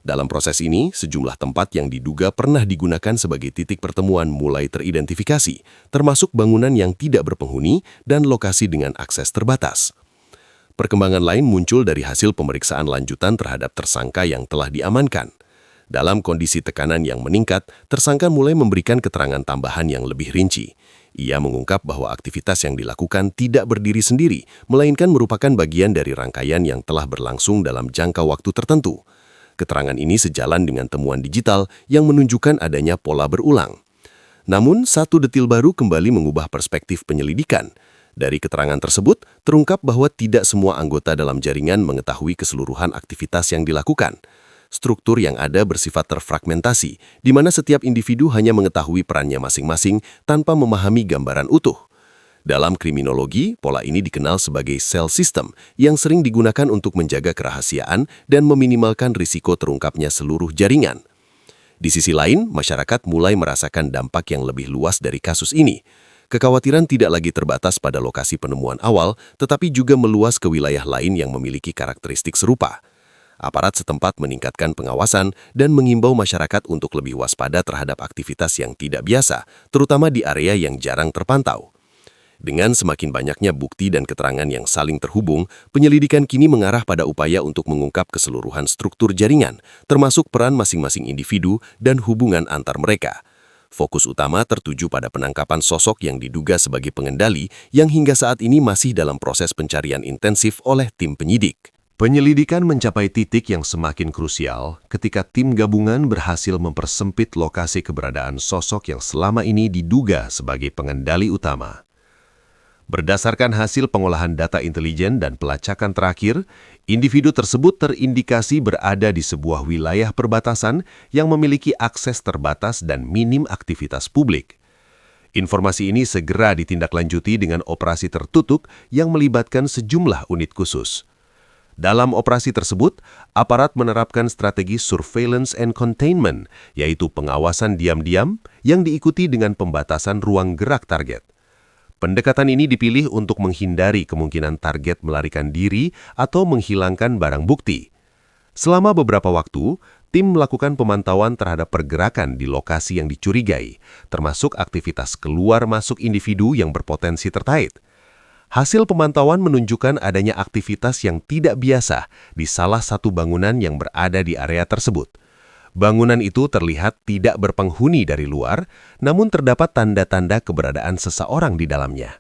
Dalam proses ini, sejumlah tempat yang diduga pernah digunakan sebagai titik pertemuan mulai teridentifikasi, termasuk bangunan yang tidak berpenghuni dan lokasi dengan akses terbatas. Perkembangan lain muncul dari hasil pemeriksaan lanjutan terhadap tersangka yang telah diamankan. Dalam kondisi tekanan yang meningkat, tersangka mulai memberikan keterangan tambahan yang lebih rinci. Ia mengungkap bahwa aktivitas yang dilakukan tidak berdiri sendiri, melainkan merupakan bagian dari rangkaian yang telah berlangsung dalam jangka waktu tertentu. Keterangan ini sejalan dengan temuan digital yang menunjukkan adanya pola berulang. Namun, satu detil baru kembali mengubah perspektif penyelidikan. Dari keterangan tersebut, terungkap bahwa tidak semua anggota dalam jaringan mengetahui keseluruhan aktivitas yang dilakukan. Struktur yang ada bersifat terfragmentasi, di mana setiap individu hanya mengetahui perannya masing-masing tanpa memahami gambaran utuh. Dalam kriminologi, pola ini dikenal sebagai cell system yang sering digunakan untuk menjaga kerahasiaan dan meminimalkan risiko terungkapnya seluruh jaringan. Di sisi lain, masyarakat mulai merasakan dampak yang lebih luas dari kasus ini. Kekhawatiran tidak lagi terbatas pada lokasi penemuan awal, tetapi juga meluas ke wilayah lain yang memiliki karakteristik serupa. Aparat setempat meningkatkan pengawasan dan mengimbau masyarakat untuk lebih waspada terhadap aktivitas yang tidak biasa, terutama di area yang jarang terpantau. Dengan semakin banyaknya bukti dan keterangan yang saling terhubung, penyelidikan kini mengarah pada upaya untuk mengungkap keseluruhan struktur jaringan, termasuk peran masing-masing individu dan hubungan antar mereka. Fokus utama tertuju pada penangkapan sosok yang diduga sebagai pengendali yang hingga saat ini masih dalam proses pencarian intensif oleh tim penyidik. Penyelidikan mencapai titik yang semakin krusial ketika tim gabungan berhasil mempersempit lokasi keberadaan sosok yang selama ini diduga sebagai pengendali utama. Berdasarkan hasil pengolahan data intelijen dan pelacakan terakhir, individu tersebut terindikasi berada di sebuah wilayah perbatasan yang memiliki akses terbatas dan minim aktivitas publik. Informasi ini segera ditindaklanjuti dengan operasi tertutup yang melibatkan sejumlah unit khusus. Dalam operasi tersebut, aparat menerapkan strategi surveillance and containment, yaitu pengawasan diam-diam yang diikuti dengan pembatasan ruang gerak target. Pendekatan ini dipilih untuk menghindari kemungkinan target melarikan diri atau menghilangkan barang bukti. Selama beberapa waktu, tim melakukan pemantauan terhadap pergerakan di lokasi yang dicurigai, termasuk aktivitas keluar masuk individu yang berpotensi terkait. Hasil pemantauan menunjukkan adanya aktivitas yang tidak biasa di salah satu bangunan yang berada di area tersebut. Bangunan itu terlihat tidak berpenghuni dari luar, namun terdapat tanda-tanda keberadaan seseorang di dalamnya.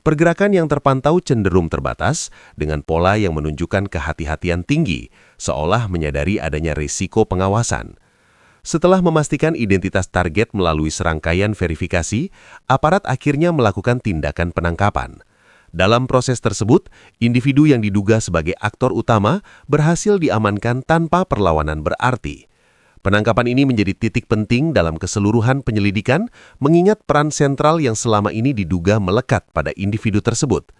Pergerakan yang terpantau cenderung terbatas dengan pola yang menunjukkan kehati-hatian tinggi, seolah menyadari adanya risiko pengawasan. Setelah memastikan identitas target melalui serangkaian verifikasi, aparat akhirnya melakukan tindakan penangkapan. Dalam proses tersebut, individu yang diduga sebagai aktor utama berhasil diamankan tanpa perlawanan berarti. Penangkapan ini menjadi titik penting dalam keseluruhan penyelidikan, mengingat peran sentral yang selama ini diduga melekat pada individu tersebut.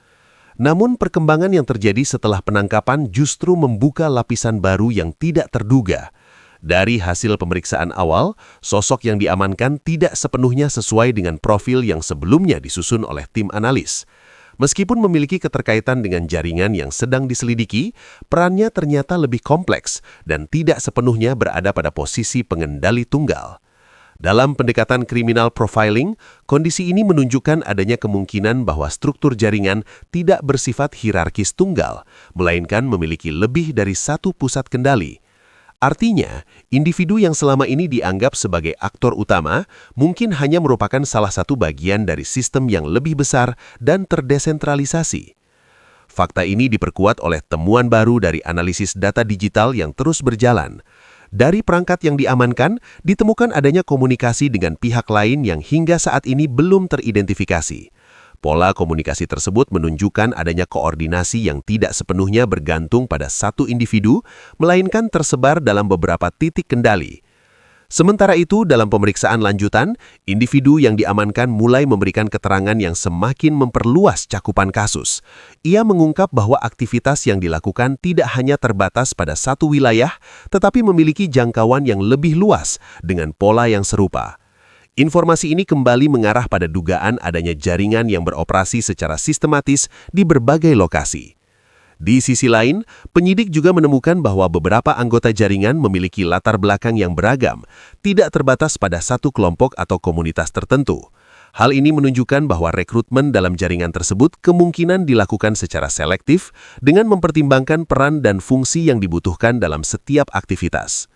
Namun perkembangan yang terjadi setelah penangkapan justru membuka lapisan baru yang tidak terduga. Dari hasil pemeriksaan awal, sosok yang diamankan tidak sepenuhnya sesuai dengan profil yang sebelumnya disusun oleh tim analis. Meskipun memiliki keterkaitan dengan jaringan yang sedang diselidiki, perannya ternyata lebih kompleks dan tidak sepenuhnya berada pada posisi pengendali tunggal. Dalam pendekatan criminal profiling, kondisi ini menunjukkan adanya kemungkinan bahwa struktur jaringan tidak bersifat hierarkis tunggal, melainkan memiliki lebih dari satu pusat kendali. Artinya, individu yang selama ini dianggap sebagai aktor utama mungkin hanya merupakan salah satu bagian dari sistem yang lebih besar dan terdesentralisasi. Fakta ini diperkuat oleh temuan baru dari analisis data digital yang terus berjalan. Dari perangkat yang diamankan, ditemukan adanya komunikasi dengan pihak lain yang hingga saat ini belum teridentifikasi. Pola komunikasi tersebut menunjukkan adanya koordinasi yang tidak sepenuhnya bergantung pada satu individu, melainkan tersebar dalam beberapa titik kendali. Sementara itu, dalam pemeriksaan lanjutan, individu yang diamankan mulai memberikan keterangan yang semakin memperluas cakupan kasus. Ia mengungkap bahwa aktivitas yang dilakukan tidak hanya terbatas pada satu wilayah, tetapi memiliki jangkauan yang lebih luas dengan pola yang serupa. Informasi ini kembali mengarah pada dugaan adanya jaringan yang beroperasi secara sistematis di berbagai lokasi. Di sisi lain, penyidik juga menemukan bahwa beberapa anggota jaringan memiliki latar belakang yang beragam, tidak terbatas pada satu kelompok atau komunitas tertentu. Hal ini menunjukkan bahwa rekrutmen dalam jaringan tersebut kemungkinan dilakukan secara selektif dengan mempertimbangkan peran dan fungsi yang dibutuhkan dalam setiap aktivitas.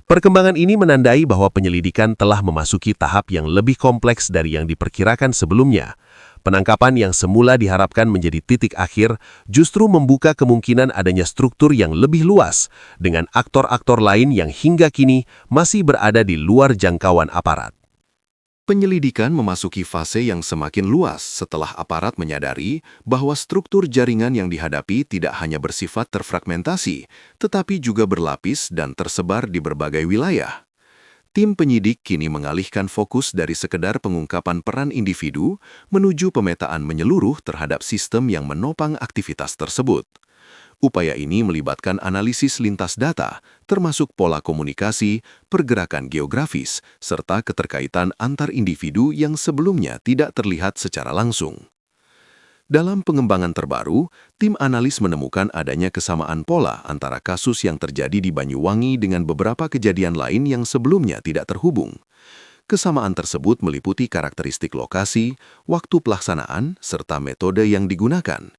Perkembangan ini menandai bahwa penyelidikan telah memasuki tahap yang lebih kompleks dari yang diperkirakan sebelumnya. Penangkapan yang semula diharapkan menjadi titik akhir justru membuka kemungkinan adanya struktur yang lebih luas dengan aktor-aktor lain yang hingga kini masih berada di luar jangkauan aparat. Penyelidikan memasuki fase yang semakin luas setelah aparat menyadari bahwa struktur jaringan yang dihadapi tidak hanya bersifat terfragmentasi, tetapi juga berlapis dan tersebar di berbagai wilayah. Tim penyidik kini mengalihkan fokus dari sekedar pengungkapan peran individu menuju pemetaan menyeluruh terhadap sistem yang menopang aktivitas tersebut. Upaya ini melibatkan analisis lintas data, termasuk pola komunikasi, pergerakan geografis, serta keterkaitan antar individu yang sebelumnya tidak terlihat secara langsung. Dalam pengembangan terbaru, tim analis menemukan adanya kesamaan pola antara kasus yang terjadi di Banyuwangi dengan beberapa kejadian lain yang sebelumnya tidak terhubung. Kesamaan tersebut meliputi karakteristik lokasi, waktu pelaksanaan, serta metode yang digunakan.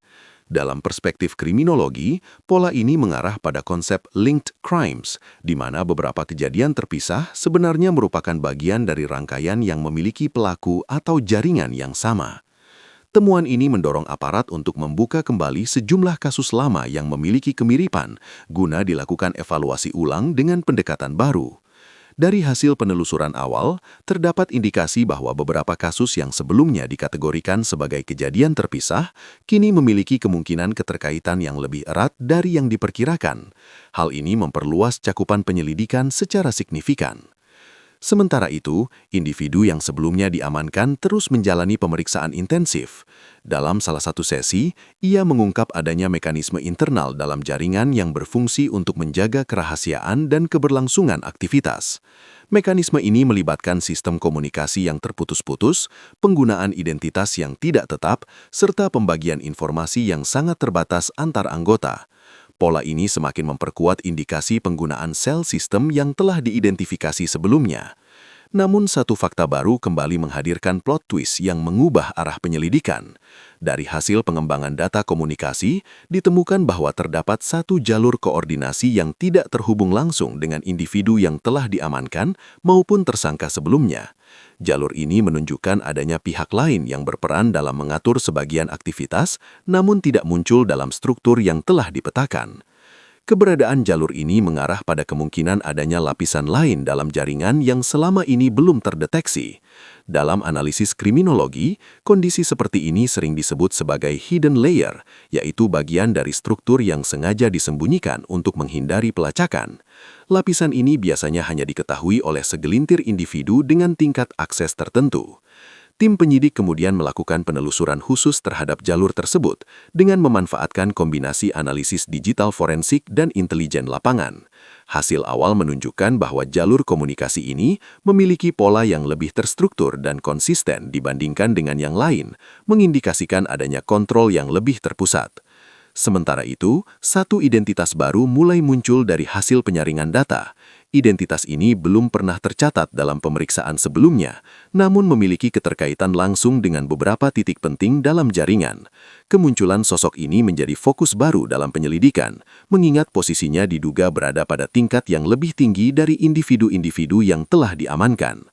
Dalam perspektif kriminologi, pola ini mengarah pada konsep linked crimes, di mana beberapa kejadian terpisah sebenarnya merupakan bagian dari rangkaian yang memiliki pelaku atau jaringan yang sama. Temuan ini mendorong aparat untuk membuka kembali sejumlah kasus lama yang memiliki kemiripan, guna dilakukan evaluasi ulang dengan pendekatan baru. Dari hasil penelusuran awal, terdapat indikasi bahwa beberapa kasus yang sebelumnya dikategorikan sebagai kejadian terpisah, kini memiliki kemungkinan keterkaitan yang lebih erat dari yang diperkirakan. Hal ini memperluas cakupan penyelidikan secara signifikan. Sementara itu, individu yang sebelumnya diamankan terus menjalani pemeriksaan intensif. Dalam salah satu sesi, ia mengungkap adanya mekanisme internal dalam jaringan yang berfungsi untuk menjaga kerahasiaan dan keberlangsungan aktivitas. Mekanisme ini melibatkan sistem komunikasi yang terputus-putus, penggunaan identitas yang tidak tetap, serta pembagian informasi yang sangat terbatas antar anggota. Pola ini semakin memperkuat indikasi penggunaan sel sistem yang telah diidentifikasi sebelumnya. Namun satu fakta baru kembali menghadirkan plot twist yang mengubah arah penyelidikan. Dari hasil pengembangan data komunikasi, ditemukan bahwa terdapat satu jalur koordinasi yang tidak terhubung langsung dengan individu yang telah diamankan maupun tersangka sebelumnya. Jalur ini menunjukkan adanya pihak lain yang berperan dalam mengatur sebagian aktivitas, namun tidak muncul dalam struktur yang telah dipetakan. Keberadaan jalur ini mengarah pada kemungkinan adanya lapisan lain dalam jaringan yang selama ini belum terdeteksi. Dalam analisis kriminologi, kondisi seperti ini sering disebut sebagai hidden layer, yaitu bagian dari struktur yang sengaja disembunyikan untuk menghindari pelacakan. Lapisan ini biasanya hanya diketahui oleh segelintir individu dengan tingkat akses tertentu. Tim penyidik kemudian melakukan penelusuran khusus terhadap jalur tersebut dengan memanfaatkan kombinasi analisis digital forensik dan intelijen lapangan. Hasil awal menunjukkan bahwa jalur komunikasi ini memiliki pola yang lebih terstruktur dan konsisten dibandingkan dengan yang lain, mengindikasikan adanya kontrol yang lebih terpusat. Sementara itu, satu identitas baru mulai muncul dari hasil penyaringan data. Identitas ini belum pernah tercatat dalam pemeriksaan sebelumnya, namun memiliki keterkaitan langsung dengan beberapa titik penting dalam jaringan. Kemunculan sosok ini menjadi fokus baru dalam penyelidikan, mengingat posisinya diduga berada pada tingkat yang lebih tinggi dari individu-individu yang telah diamankan.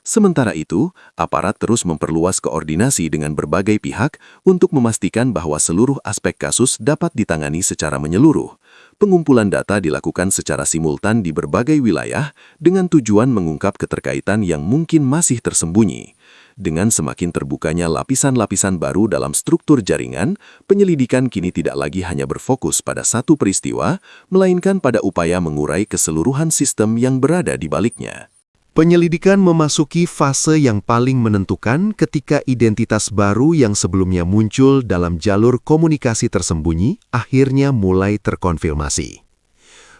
Sementara itu, aparat terus memperluas koordinasi dengan berbagai pihak untuk memastikan bahwa seluruh aspek kasus dapat ditangani secara menyeluruh. Pengumpulan data dilakukan secara simultan di berbagai wilayah dengan tujuan mengungkap keterkaitan yang mungkin masih tersembunyi. Dengan semakin terbukanya lapisan-lapisan baru dalam struktur jaringan, penyelidikan kini tidak lagi hanya berfokus pada satu peristiwa, melainkan pada upaya mengurai keseluruhan sistem yang berada di baliknya. Penyelidikan memasuki fase yang paling menentukan ketika identitas baru yang sebelumnya muncul dalam jalur komunikasi tersembunyi akhirnya mulai terkonfirmasi.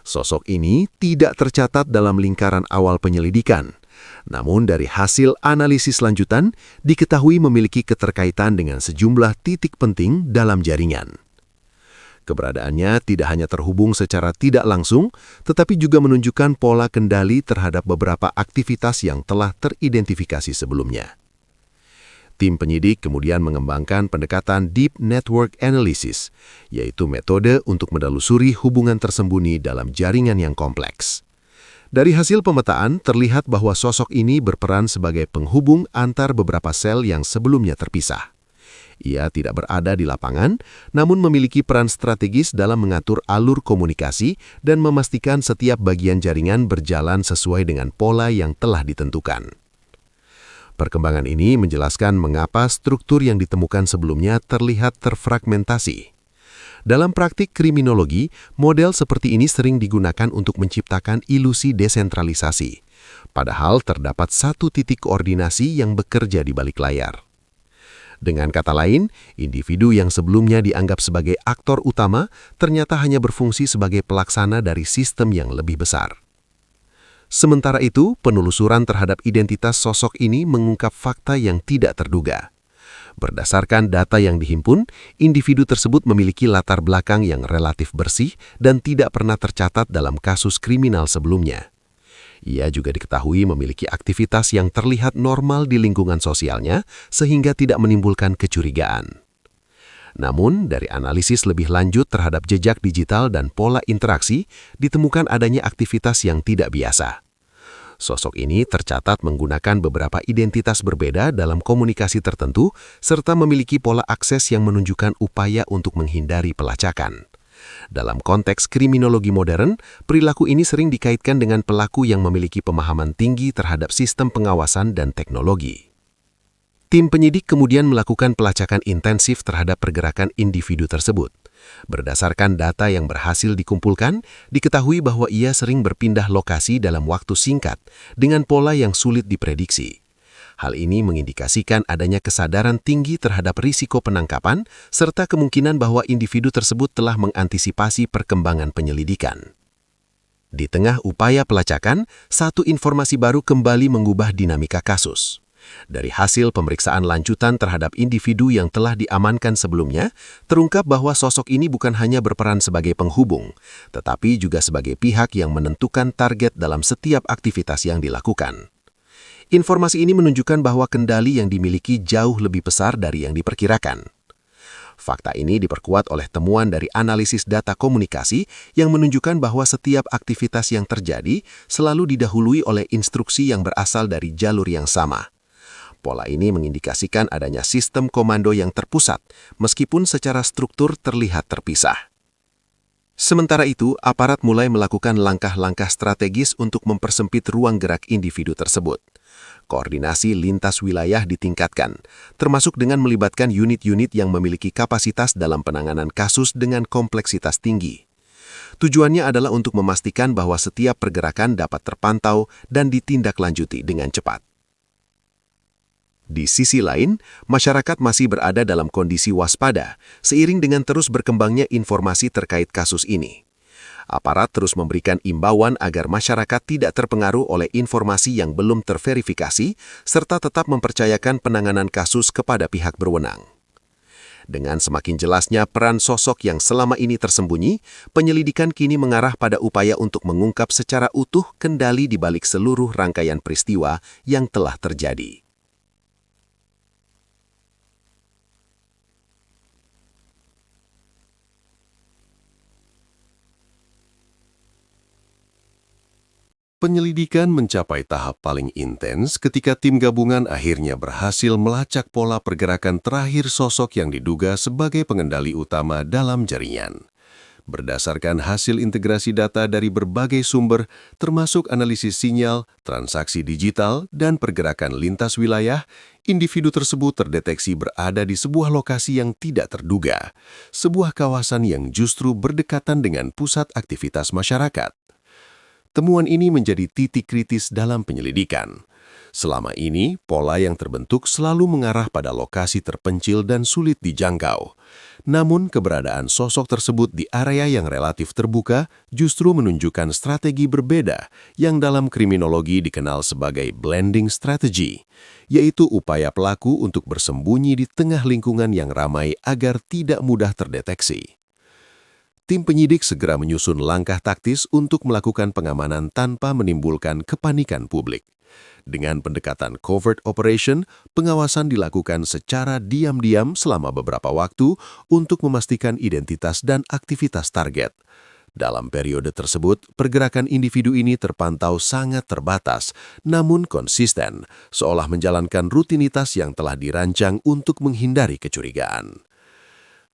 Sosok ini tidak tercatat dalam lingkaran awal penyelidikan, namun dari hasil analisis lanjutan diketahui memiliki keterkaitan dengan sejumlah titik penting dalam jaringan. Keberadaannya tidak hanya terhubung secara tidak langsung, tetapi juga menunjukkan pola kendali terhadap beberapa aktivitas yang telah teridentifikasi sebelumnya. Tim penyidik kemudian mengembangkan pendekatan Deep Network Analysis, yaitu metode untuk menelusuri hubungan tersembunyi dalam jaringan yang kompleks. Dari hasil pemetaan, terlihat bahwa sosok ini berperan sebagai penghubung antar beberapa sel yang sebelumnya terpisah. Ia tidak berada di lapangan, namun memiliki peran strategis dalam mengatur alur komunikasi dan memastikan setiap bagian jaringan berjalan sesuai dengan pola yang telah ditentukan. Perkembangan ini menjelaskan mengapa struktur yang ditemukan sebelumnya terlihat terfragmentasi. Dalam praktik kriminologi, model seperti ini sering digunakan untuk menciptakan ilusi desentralisasi, padahal terdapat satu titik koordinasi yang bekerja di balik layar. Dengan kata lain, individu yang sebelumnya dianggap sebagai aktor utama ternyata hanya berfungsi sebagai pelaksana dari sistem yang lebih besar. Sementara itu, penelusuran terhadap identitas sosok ini mengungkap fakta yang tidak terduga. Berdasarkan data yang dihimpun, individu tersebut memiliki latar belakang yang relatif bersih dan tidak pernah tercatat dalam kasus kriminal sebelumnya. Ia juga diketahui memiliki aktivitas yang terlihat normal di lingkungan sosialnya sehingga tidak menimbulkan kecurigaan. Namun, dari analisis lebih lanjut terhadap jejak digital dan pola interaksi, ditemukan adanya aktivitas yang tidak biasa. Sosok ini tercatat menggunakan beberapa identitas berbeda dalam komunikasi tertentu serta memiliki pola akses yang menunjukkan upaya untuk menghindari pelacakan. Dalam konteks kriminologi modern, perilaku ini sering dikaitkan dengan pelaku yang memiliki pemahaman tinggi terhadap sistem pengawasan dan teknologi. Tim penyidik kemudian melakukan pelacakan intensif terhadap pergerakan individu tersebut. Berdasarkan data yang berhasil dikumpulkan, diketahui bahwa ia sering berpindah lokasi dalam waktu singkat dengan pola yang sulit diprediksi. Hal ini mengindikasikan adanya kesadaran tinggi terhadap risiko penangkapan serta kemungkinan bahwa individu tersebut telah mengantisipasi perkembangan penyelidikan. Di tengah upaya pelacakan, satu informasi baru kembali mengubah dinamika kasus. Dari hasil pemeriksaan lanjutan terhadap individu yang telah diamankan sebelumnya, terungkap bahwa sosok ini bukan hanya berperan sebagai penghubung, tetapi juga sebagai pihak yang menentukan target dalam setiap aktivitas yang dilakukan. Informasi ini menunjukkan bahwa kendali yang dimiliki jauh lebih besar dari yang diperkirakan. Fakta ini diperkuat oleh temuan dari analisis data komunikasi yang menunjukkan bahwa setiap aktivitas yang terjadi selalu didahului oleh instruksi yang berasal dari jalur yang sama. Pola ini mengindikasikan adanya sistem komando yang terpusat, meskipun secara struktur terlihat terpisah. Sementara itu, aparat mulai melakukan langkah-langkah strategis untuk mempersempit ruang gerak individu tersebut. Koordinasi lintas wilayah ditingkatkan, termasuk dengan melibatkan unit-unit yang memiliki kapasitas dalam penanganan kasus dengan kompleksitas tinggi. Tujuannya adalah untuk memastikan bahwa setiap pergerakan dapat terpantau dan ditindaklanjuti dengan cepat. Di sisi lain, masyarakat masih berada dalam kondisi waspada seiring dengan terus berkembangnya informasi terkait kasus ini. Aparat terus memberikan imbauan agar masyarakat tidak terpengaruh oleh informasi yang belum terverifikasi serta tetap mempercayakan penanganan kasus kepada pihak berwenang. Dengan semakin jelasnya peran sosok yang selama ini tersembunyi, penyelidikan kini mengarah pada upaya untuk mengungkap secara utuh kendali di balik seluruh rangkaian peristiwa yang telah terjadi. Penyelidikan mencapai tahap paling intens ketika tim gabungan akhirnya berhasil melacak pola pergerakan terakhir sosok yang diduga sebagai pengendali utama dalam jaringan. Berdasarkan hasil integrasi data dari berbagai sumber, termasuk analisis sinyal, transaksi digital, dan pergerakan lintas wilayah, individu tersebut terdeteksi berada di sebuah lokasi yang tidak terduga, sebuah kawasan yang justru berdekatan dengan pusat aktivitas masyarakat. Temuan ini menjadi titik kritis dalam penyelidikan. Selama ini, pola yang terbentuk selalu mengarah pada lokasi terpencil dan sulit dijangkau. Namun, keberadaan sosok tersebut di area yang relatif terbuka justru menunjukkan strategi berbeda yang dalam kriminologi dikenal sebagai blending strategy, yaitu upaya pelaku untuk bersembunyi di tengah lingkungan yang ramai agar tidak mudah terdeteksi. Tim penyidik segera menyusun langkah taktis untuk melakukan pengamanan tanpa menimbulkan kepanikan publik. Dengan pendekatan covert operation, pengawasan dilakukan secara diam-diam selama beberapa waktu untuk memastikan identitas dan aktivitas target. Dalam periode tersebut, pergerakan individu ini terpantau sangat terbatas, namun konsisten, seolah menjalankan rutinitas yang telah dirancang untuk menghindari kecurigaan.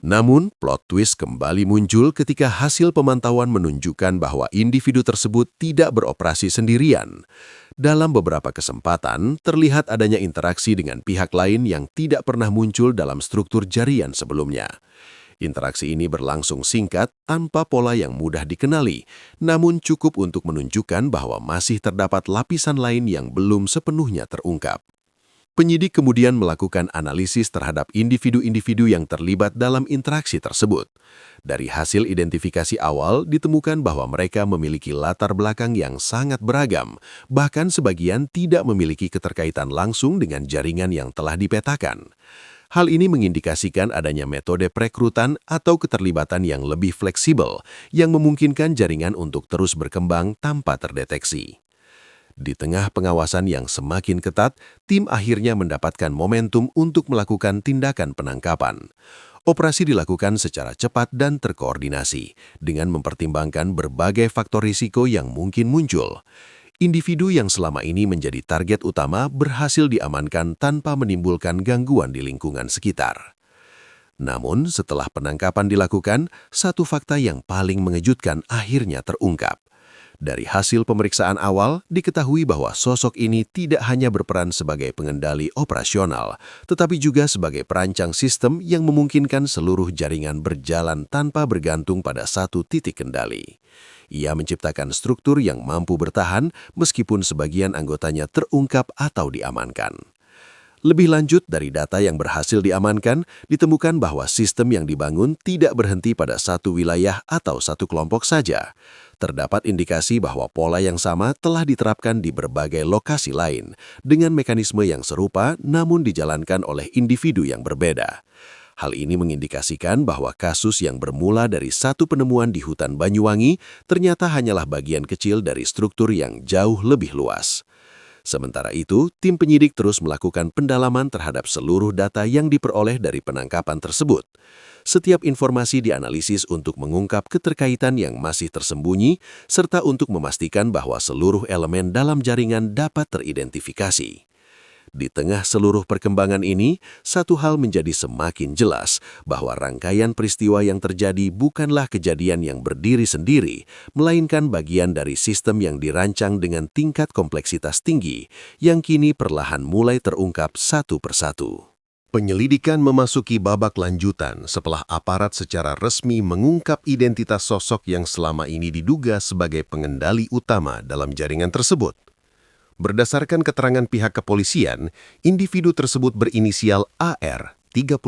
Namun, plot twist kembali muncul ketika hasil pemantauan menunjukkan bahwa individu tersebut tidak beroperasi sendirian. Dalam beberapa kesempatan, terlihat adanya interaksi dengan pihak lain yang tidak pernah muncul dalam struktur jaringan sebelumnya. Interaksi ini berlangsung singkat tanpa pola yang mudah dikenali, namun cukup untuk menunjukkan bahwa masih terdapat lapisan lain yang belum sepenuhnya terungkap. Penyidik kemudian melakukan analisis terhadap individu-individu yang terlibat dalam interaksi tersebut. Dari hasil identifikasi awal, ditemukan bahwa mereka memiliki latar belakang yang sangat beragam, bahkan sebagian tidak memiliki keterkaitan langsung dengan jaringan yang telah dipetakan. Hal ini mengindikasikan adanya metode perekrutan atau keterlibatan yang lebih fleksibel, yang memungkinkan jaringan untuk terus berkembang tanpa terdeteksi. Di tengah pengawasan yang semakin ketat, tim akhirnya mendapatkan momentum untuk melakukan tindakan penangkapan. Operasi dilakukan secara cepat dan terkoordinasi, dengan mempertimbangkan berbagai faktor risiko yang mungkin muncul. Individu yang selama ini menjadi target utama berhasil diamankan tanpa menimbulkan gangguan di lingkungan sekitar. Namun, setelah penangkapan dilakukan, satu fakta yang paling mengejutkan akhirnya terungkap. Dari hasil pemeriksaan awal, diketahui bahwa sosok ini tidak hanya berperan sebagai pengendali operasional, tetapi juga sebagai perancang sistem yang memungkinkan seluruh jaringan berjalan tanpa bergantung pada satu titik kendali. Ia menciptakan struktur yang mampu bertahan meskipun sebagian anggotanya terungkap atau diamankan. Lebih lanjut, dari data yang berhasil diamankan, ditemukan bahwa sistem yang dibangun tidak berhenti pada satu wilayah atau satu kelompok saja. Terdapat indikasi bahwa pola yang sama telah diterapkan di berbagai lokasi lain, dengan mekanisme yang serupa namun dijalankan oleh individu yang berbeda. Hal ini mengindikasikan bahwa kasus yang bermula dari satu penemuan di hutan Banyuwangi ternyata hanyalah bagian kecil dari struktur yang jauh lebih luas. Sementara itu, tim penyidik terus melakukan pendalaman terhadap seluruh data yang diperoleh dari penangkapan tersebut. Setiap informasi dianalisis untuk mengungkap keterkaitan yang masih tersembunyi, serta untuk memastikan bahwa seluruh elemen dalam jaringan dapat teridentifikasi. Di tengah seluruh perkembangan ini, satu hal menjadi semakin jelas, bahwa rangkaian peristiwa yang terjadi bukanlah kejadian yang berdiri sendiri, melainkan bagian dari sistem yang dirancang dengan tingkat kompleksitas tinggi, yang kini perlahan mulai terungkap satu persatu. Penyelidikan memasuki babak lanjutan setelah aparat secara resmi mengungkap identitas sosok yang selama ini diduga sebagai pengendali utama dalam jaringan tersebut. Berdasarkan keterangan pihak kepolisian, individu tersebut berinisial AR, 38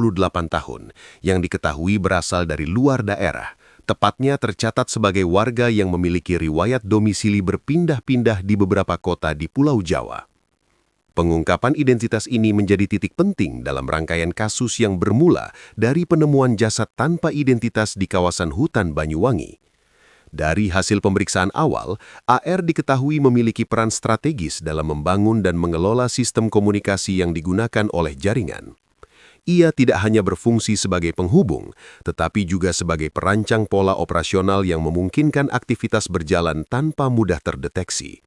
tahun, yang diketahui berasal dari luar daerah. Tepatnya tercatat sebagai warga yang memiliki riwayat domisili berpindah-pindah di beberapa kota di Pulau Jawa. Pengungkapan identitas ini menjadi titik penting dalam rangkaian kasus yang bermula dari penemuan jasad tanpa identitas di kawasan hutan Banyuwangi. Dari hasil pemeriksaan awal, AR diketahui memiliki peran strategis dalam membangun dan mengelola sistem komunikasi yang digunakan oleh jaringan. Ia tidak hanya berfungsi sebagai penghubung, tetapi juga sebagai perancang pola operasional yang memungkinkan aktivitas berjalan tanpa mudah terdeteksi.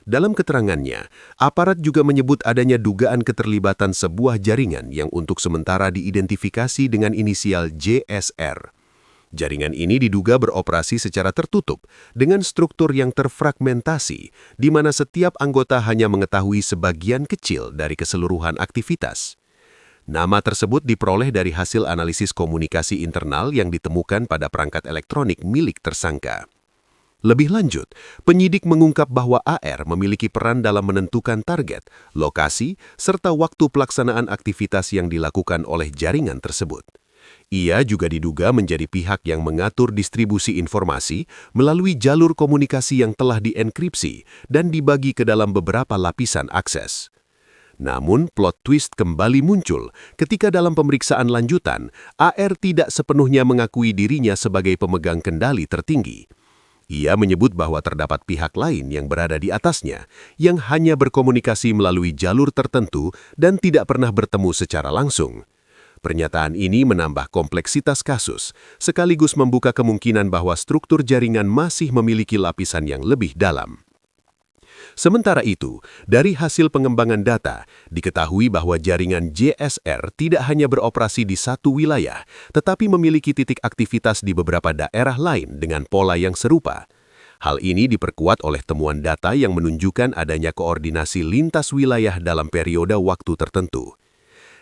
Dalam keterangannya, aparat juga menyebut adanya dugaan keterlibatan sebuah jaringan yang untuk sementara diidentifikasi dengan inisial JSR. Jaringan ini diduga beroperasi secara tertutup dengan struktur yang terfragmentasi, di mana setiap anggota hanya mengetahui sebagian kecil dari keseluruhan aktivitas. Nama tersebut diperoleh dari hasil analisis komunikasi internal yang ditemukan pada perangkat elektronik milik tersangka. Lebih lanjut, penyidik mengungkap bahwa AR memiliki peran dalam menentukan target, lokasi, serta waktu pelaksanaan aktivitas yang dilakukan oleh jaringan tersebut. Ia juga diduga menjadi pihak yang mengatur distribusi informasi melalui jalur komunikasi yang telah dienkripsi dan dibagi ke dalam beberapa lapisan akses. Namun, plot twist kembali muncul ketika dalam pemeriksaan lanjutan, AR tidak sepenuhnya mengakui dirinya sebagai pemegang kendali tertinggi. Ia menyebut bahwa terdapat pihak lain yang berada di atasnya, yang hanya berkomunikasi melalui jalur tertentu dan tidak pernah bertemu secara langsung. Pernyataan ini menambah kompleksitas kasus, sekaligus membuka kemungkinan bahwa struktur jaringan masih memiliki lapisan yang lebih dalam. Sementara itu, dari hasil pengembangan data, diketahui bahwa jaringan JSR tidak hanya beroperasi di satu wilayah, tetapi memiliki titik aktivitas di beberapa daerah lain dengan pola yang serupa. Hal ini diperkuat oleh temuan data yang menunjukkan adanya koordinasi lintas wilayah dalam periode waktu tertentu.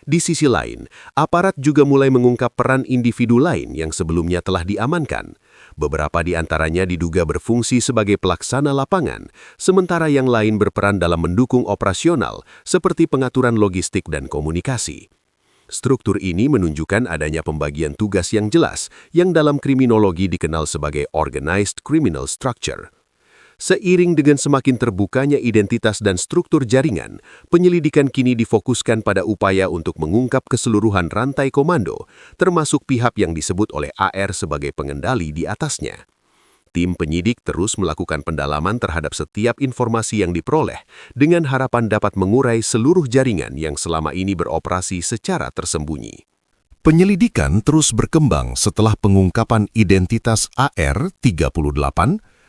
Di sisi lain, aparat juga mulai mengungkap peran individu lain yang sebelumnya telah diamankan. Beberapa di antaranya diduga berfungsi sebagai pelaksana lapangan, sementara yang lain berperan dalam mendukung operasional seperti pengaturan logistik dan komunikasi. Struktur ini menunjukkan adanya pembagian tugas yang jelas, yang dalam kriminologi dikenal sebagai organized criminal structure. Seiring dengan semakin terbukanya identitas dan struktur jaringan, penyelidikan kini difokuskan pada upaya untuk mengungkap keseluruhan rantai komando, termasuk pihak yang disebut oleh AR sebagai pengendali di atasnya. Tim penyidik terus melakukan pendalaman terhadap setiap informasi yang diperoleh, dengan harapan dapat mengurai seluruh jaringan yang selama ini beroperasi secara tersembunyi. Penyelidikan terus berkembang setelah pengungkapan identitas AR 38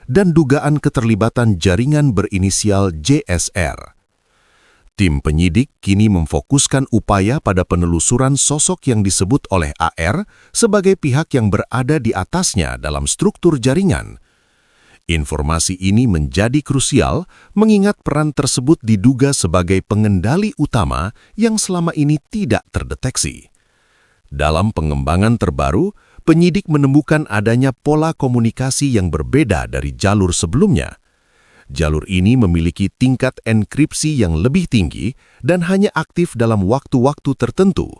dan dugaan keterlibatan jaringan berinisial JSR. Tim penyidik kini memfokuskan upaya pada penelusuran sosok yang disebut oleh AR sebagai pihak yang berada di atasnya dalam struktur jaringan. Informasi ini menjadi krusial mengingat peran tersebut diduga sebagai pengendali utama yang selama ini tidak terdeteksi. Dalam pengembangan terbaru, penyidik menemukan adanya pola komunikasi yang berbeda dari jalur sebelumnya. Jalur ini memiliki tingkat enkripsi yang lebih tinggi dan hanya aktif dalam waktu-waktu tertentu.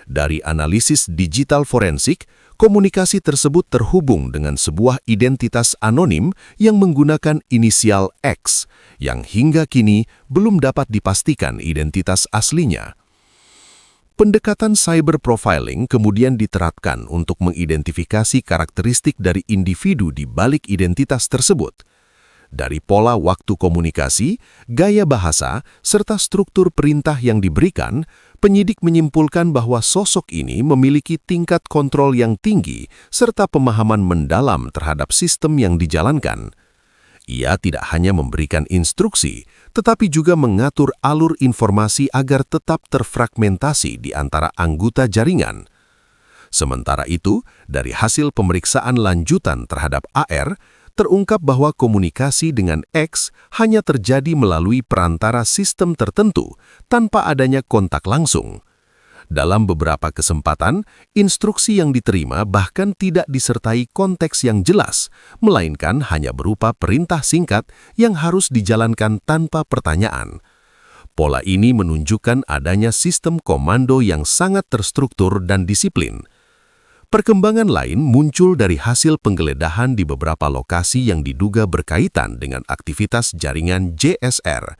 Dari analisis digital forensik, komunikasi tersebut terhubung dengan sebuah identitas anonim yang menggunakan inisial X, yang hingga kini belum dapat dipastikan identitas aslinya. Pendekatan cyber profiling kemudian diterapkan untuk mengidentifikasi karakteristik dari individu di balik identitas tersebut. Dari pola waktu komunikasi, gaya bahasa, serta struktur perintah yang diberikan, penyidik menyimpulkan bahwa sosok ini memiliki tingkat kontrol yang tinggi serta pemahaman mendalam terhadap sistem yang dijalankan. Ia tidak hanya memberikan instruksi, tetapi juga mengatur alur informasi agar tetap terfragmentasi di antara anggota jaringan. Sementara itu, dari hasil pemeriksaan lanjutan terhadap AR, terungkap bahwa komunikasi dengan X hanya terjadi melalui perantara sistem tertentu tanpa adanya kontak langsung. Dalam beberapa kesempatan, instruksi yang diterima bahkan tidak disertai konteks yang jelas, melainkan hanya berupa perintah singkat yang harus dijalankan tanpa pertanyaan. Pola ini menunjukkan adanya sistem komando yang sangat terstruktur dan disiplin. Perkembangan lain muncul dari hasil penggeledahan di beberapa lokasi yang diduga berkaitan dengan aktivitas jaringan JSR.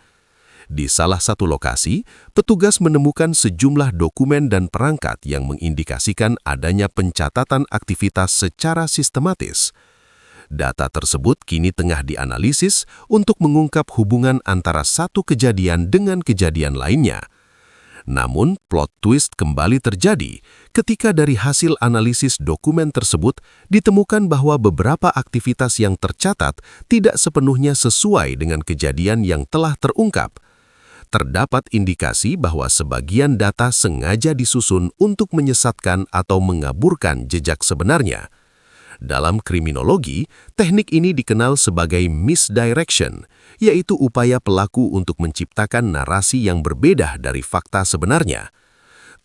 Di salah satu lokasi, petugas menemukan sejumlah dokumen dan perangkat yang mengindikasikan adanya pencatatan aktivitas secara sistematis. Data tersebut kini tengah dianalisis untuk mengungkap hubungan antara satu kejadian dengan kejadian lainnya. Namun, plot twist kembali terjadi ketika dari hasil analisis dokumen tersebut ditemukan bahwa beberapa aktivitas yang tercatat tidak sepenuhnya sesuai dengan kejadian yang telah terungkap. Terdapat indikasi bahwa sebagian data sengaja disusun untuk menyesatkan atau mengaburkan jejak sebenarnya. Dalam kriminologi, teknik ini dikenal sebagai misdirection, yaitu upaya pelaku untuk menciptakan narasi yang berbeda dari fakta sebenarnya.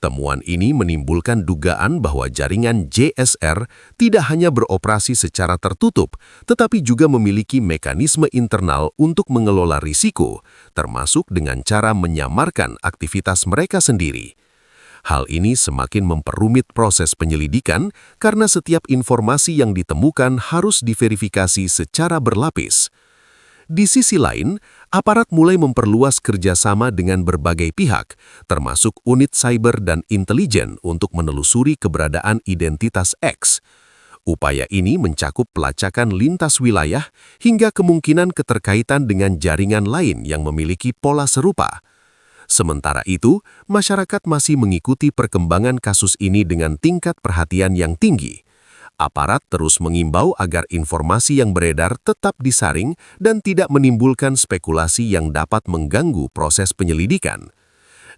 Temuan ini menimbulkan dugaan bahwa jaringan JSR tidak hanya beroperasi secara tertutup, tetapi juga memiliki mekanisme internal untuk mengelola risiko, termasuk dengan cara menyamarkan aktivitas mereka sendiri. Hal ini semakin memperumit proses penyelidikan karena setiap informasi yang ditemukan harus diverifikasi secara berlapis. Di sisi lain, aparat mulai memperluas kerjasama dengan berbagai pihak, termasuk unit cyber dan intelijen untuk menelusuri keberadaan identitas X. Upaya ini mencakup pelacakan lintas wilayah hingga kemungkinan keterkaitan dengan jaringan lain yang memiliki pola serupa. Sementara itu, masyarakat masih mengikuti perkembangan kasus ini dengan tingkat perhatian yang tinggi. Aparat terus mengimbau agar informasi yang beredar tetap disaring dan tidak menimbulkan spekulasi yang dapat mengganggu proses penyelidikan.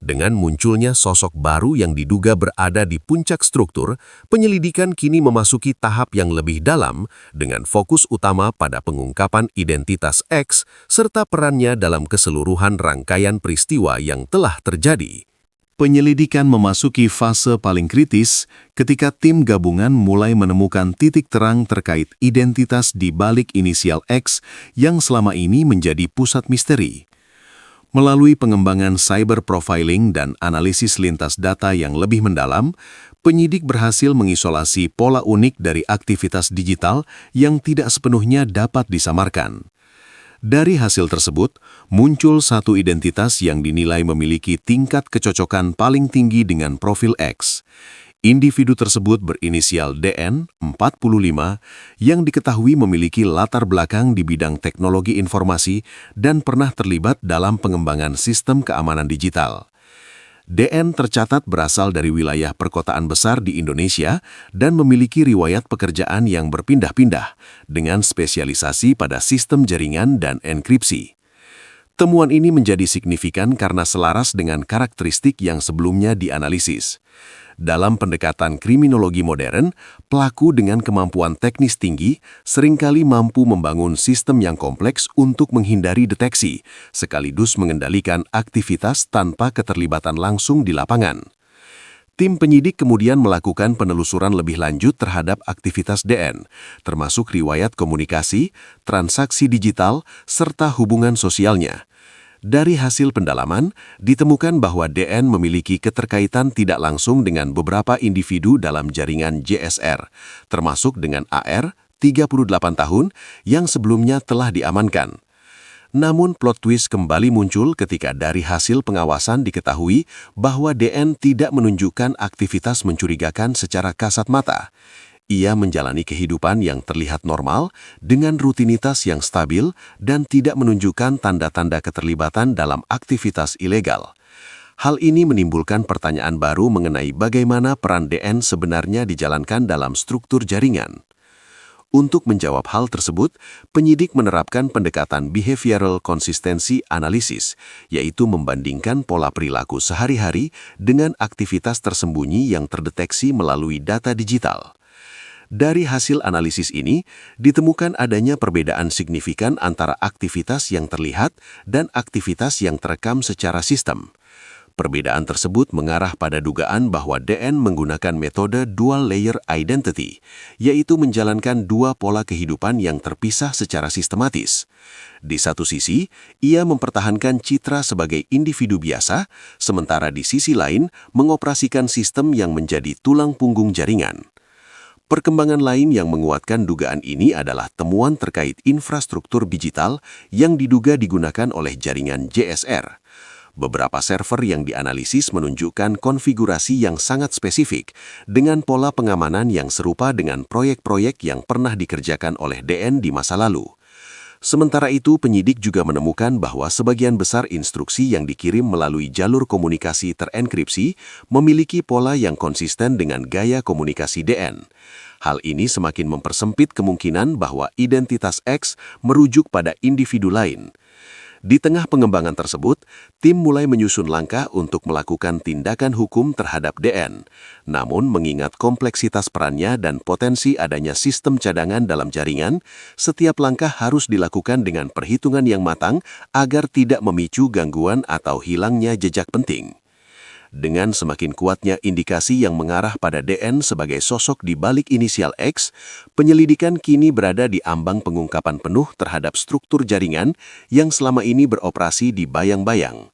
Dengan munculnya sosok baru yang diduga berada di puncak struktur, penyelidikan kini memasuki tahap yang lebih dalam dengan fokus utama pada pengungkapan identitas X serta perannya dalam keseluruhan rangkaian peristiwa yang telah terjadi. Penyelidikan memasuki fase paling kritis ketika tim gabungan mulai menemukan titik terang terkait identitas di balik inisial X yang selama ini menjadi pusat misteri. Melalui pengembangan cyber profiling dan analisis lintas data yang lebih mendalam, penyidik berhasil mengisolasi pola unik dari aktivitas digital yang tidak sepenuhnya dapat disamarkan. Dari hasil tersebut, muncul satu identitas yang dinilai memiliki tingkat kecocokan paling tinggi dengan profil X. Individu tersebut berinisial DN, 45, yang diketahui memiliki latar belakang di bidang teknologi informasi dan pernah terlibat dalam pengembangan sistem keamanan digital. DN tercatat berasal dari wilayah perkotaan besar di Indonesia dan memiliki riwayat pekerjaan yang berpindah-pindah dengan spesialisasi pada sistem jaringan dan enkripsi. Temuan ini menjadi signifikan karena selaras dengan karakteristik yang sebelumnya dianalisis. Dalam pendekatan kriminologi modern, pelaku dengan kemampuan teknis tinggi seringkali mampu membangun sistem yang kompleks untuk menghindari deteksi, sekaligus mengendalikan aktivitas tanpa keterlibatan langsung di lapangan. Tim penyidik kemudian melakukan penelusuran lebih lanjut terhadap aktivitas DN, termasuk riwayat komunikasi, transaksi digital, serta hubungan sosialnya. Dari hasil pendalaman, ditemukan bahwa DN memiliki keterkaitan tidak langsung dengan beberapa individu dalam jaringan JSR, termasuk dengan AR, 38 tahun, yang sebelumnya telah diamankan. Namun plot twist kembali muncul ketika dari hasil pengawasan diketahui bahwa DN tidak menunjukkan aktivitas mencurigakan secara kasat mata. Ia menjalani kehidupan yang terlihat normal dengan rutinitas yang stabil dan tidak menunjukkan tanda-tanda keterlibatan dalam aktivitas ilegal. Hal ini menimbulkan pertanyaan baru mengenai bagaimana peran DN sebenarnya dijalankan dalam struktur jaringan. Untuk menjawab hal tersebut, penyidik menerapkan pendekatan behavioral consistency analysis, yaitu membandingkan pola perilaku sehari-hari dengan aktivitas tersembunyi yang terdeteksi melalui data digital. Dari hasil analisis ini, ditemukan adanya perbedaan signifikan antara aktivitas yang terlihat dan aktivitas yang terekam secara sistem. Perbedaan tersebut mengarah pada dugaan bahwa DN menggunakan metode dual layer identity, yaitu menjalankan dua pola kehidupan yang terpisah secara sistematis. Di satu sisi, ia mempertahankan citra sebagai individu biasa, sementara di sisi lain mengoperasikan sistem yang menjadi tulang punggung jaringan. Perkembangan lain yang menguatkan dugaan ini adalah temuan terkait infrastruktur digital yang diduga digunakan oleh jaringan JSR. Beberapa server yang dianalisis menunjukkan konfigurasi yang sangat spesifik dengan pola pengamanan yang serupa dengan proyek-proyek yang pernah dikerjakan oleh DN di masa lalu. Sementara itu, penyidik juga menemukan bahwa sebagian besar instruksi yang dikirim melalui jalur komunikasi terenkripsi memiliki pola yang konsisten dengan gaya komunikasi DN. Hal ini semakin mempersempit kemungkinan bahwa identitas X merujuk pada individu lain. Di tengah pengembangan tersebut, tim mulai menyusun langkah untuk melakukan tindakan hukum terhadap DN. Namun, mengingat kompleksitas perannya dan potensi adanya sistem cadangan dalam jaringan, setiap langkah harus dilakukan dengan perhitungan yang matang agar tidak memicu gangguan atau hilangnya jejak penting. Dengan semakin kuatnya indikasi yang mengarah pada DN sebagai sosok di balik inisial X, penyelidikan kini berada di ambang pengungkapan penuh terhadap struktur jaringan yang selama ini beroperasi di bayang-bayang.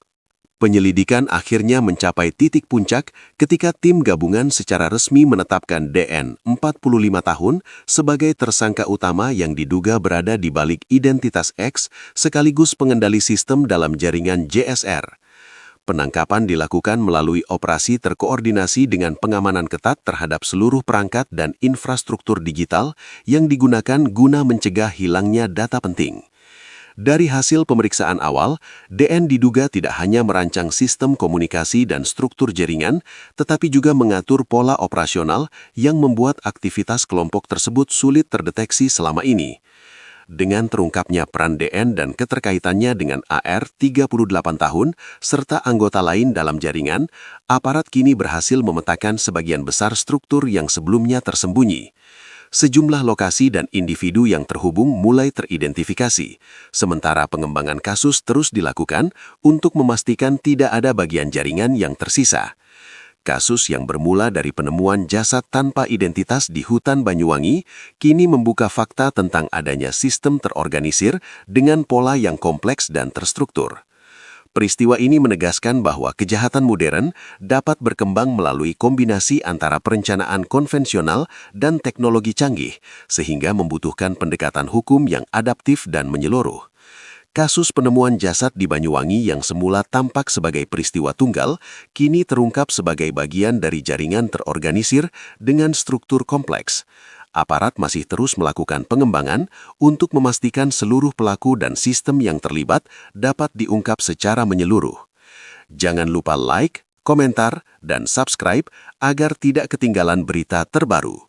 Penyelidikan akhirnya mencapai titik puncak ketika tim gabungan secara resmi menetapkan DN 45 tahun sebagai tersangka utama yang diduga berada di balik identitas X sekaligus pengendali sistem dalam jaringan JSR. Penangkapan dilakukan melalui operasi terkoordinasi dengan pengamanan ketat terhadap seluruh perangkat dan infrastruktur digital yang digunakan guna mencegah hilangnya data penting. Dari hasil pemeriksaan awal, DN diduga tidak hanya merancang sistem komunikasi dan struktur jaringan, tetapi juga mengatur pola operasional yang membuat aktivitas kelompok tersebut sulit terdeteksi selama ini. Dengan terungkapnya peran DN dan keterkaitannya dengan AR 38 tahun, serta anggota lain dalam jaringan, aparat kini berhasil memetakan sebagian besar struktur yang sebelumnya tersembunyi. Sejumlah lokasi dan individu yang terhubung mulai teridentifikasi, sementara pengembangan kasus terus dilakukan untuk memastikan tidak ada bagian jaringan yang tersisa. Kasus yang bermula dari penemuan jasad tanpa identitas di hutan Banyuwangi kini membuka fakta tentang adanya sistem terorganisir dengan pola yang kompleks dan terstruktur. Peristiwa ini menegaskan bahwa kejahatan modern dapat berkembang melalui kombinasi antara perencanaan konvensional dan teknologi canggih, sehingga membutuhkan pendekatan hukum yang adaptif dan menyeluruh. Kasus penemuan jasad di Banyuwangi yang semula tampak sebagai peristiwa tunggal, kini terungkap sebagai bagian dari jaringan terorganisir dengan struktur kompleks. Aparat masih terus melakukan pengembangan untuk memastikan seluruh pelaku dan sistem yang terlibat dapat diungkap secara menyeluruh. Jangan lupa like, komentar, dan subscribe agar tidak ketinggalan berita terbaru.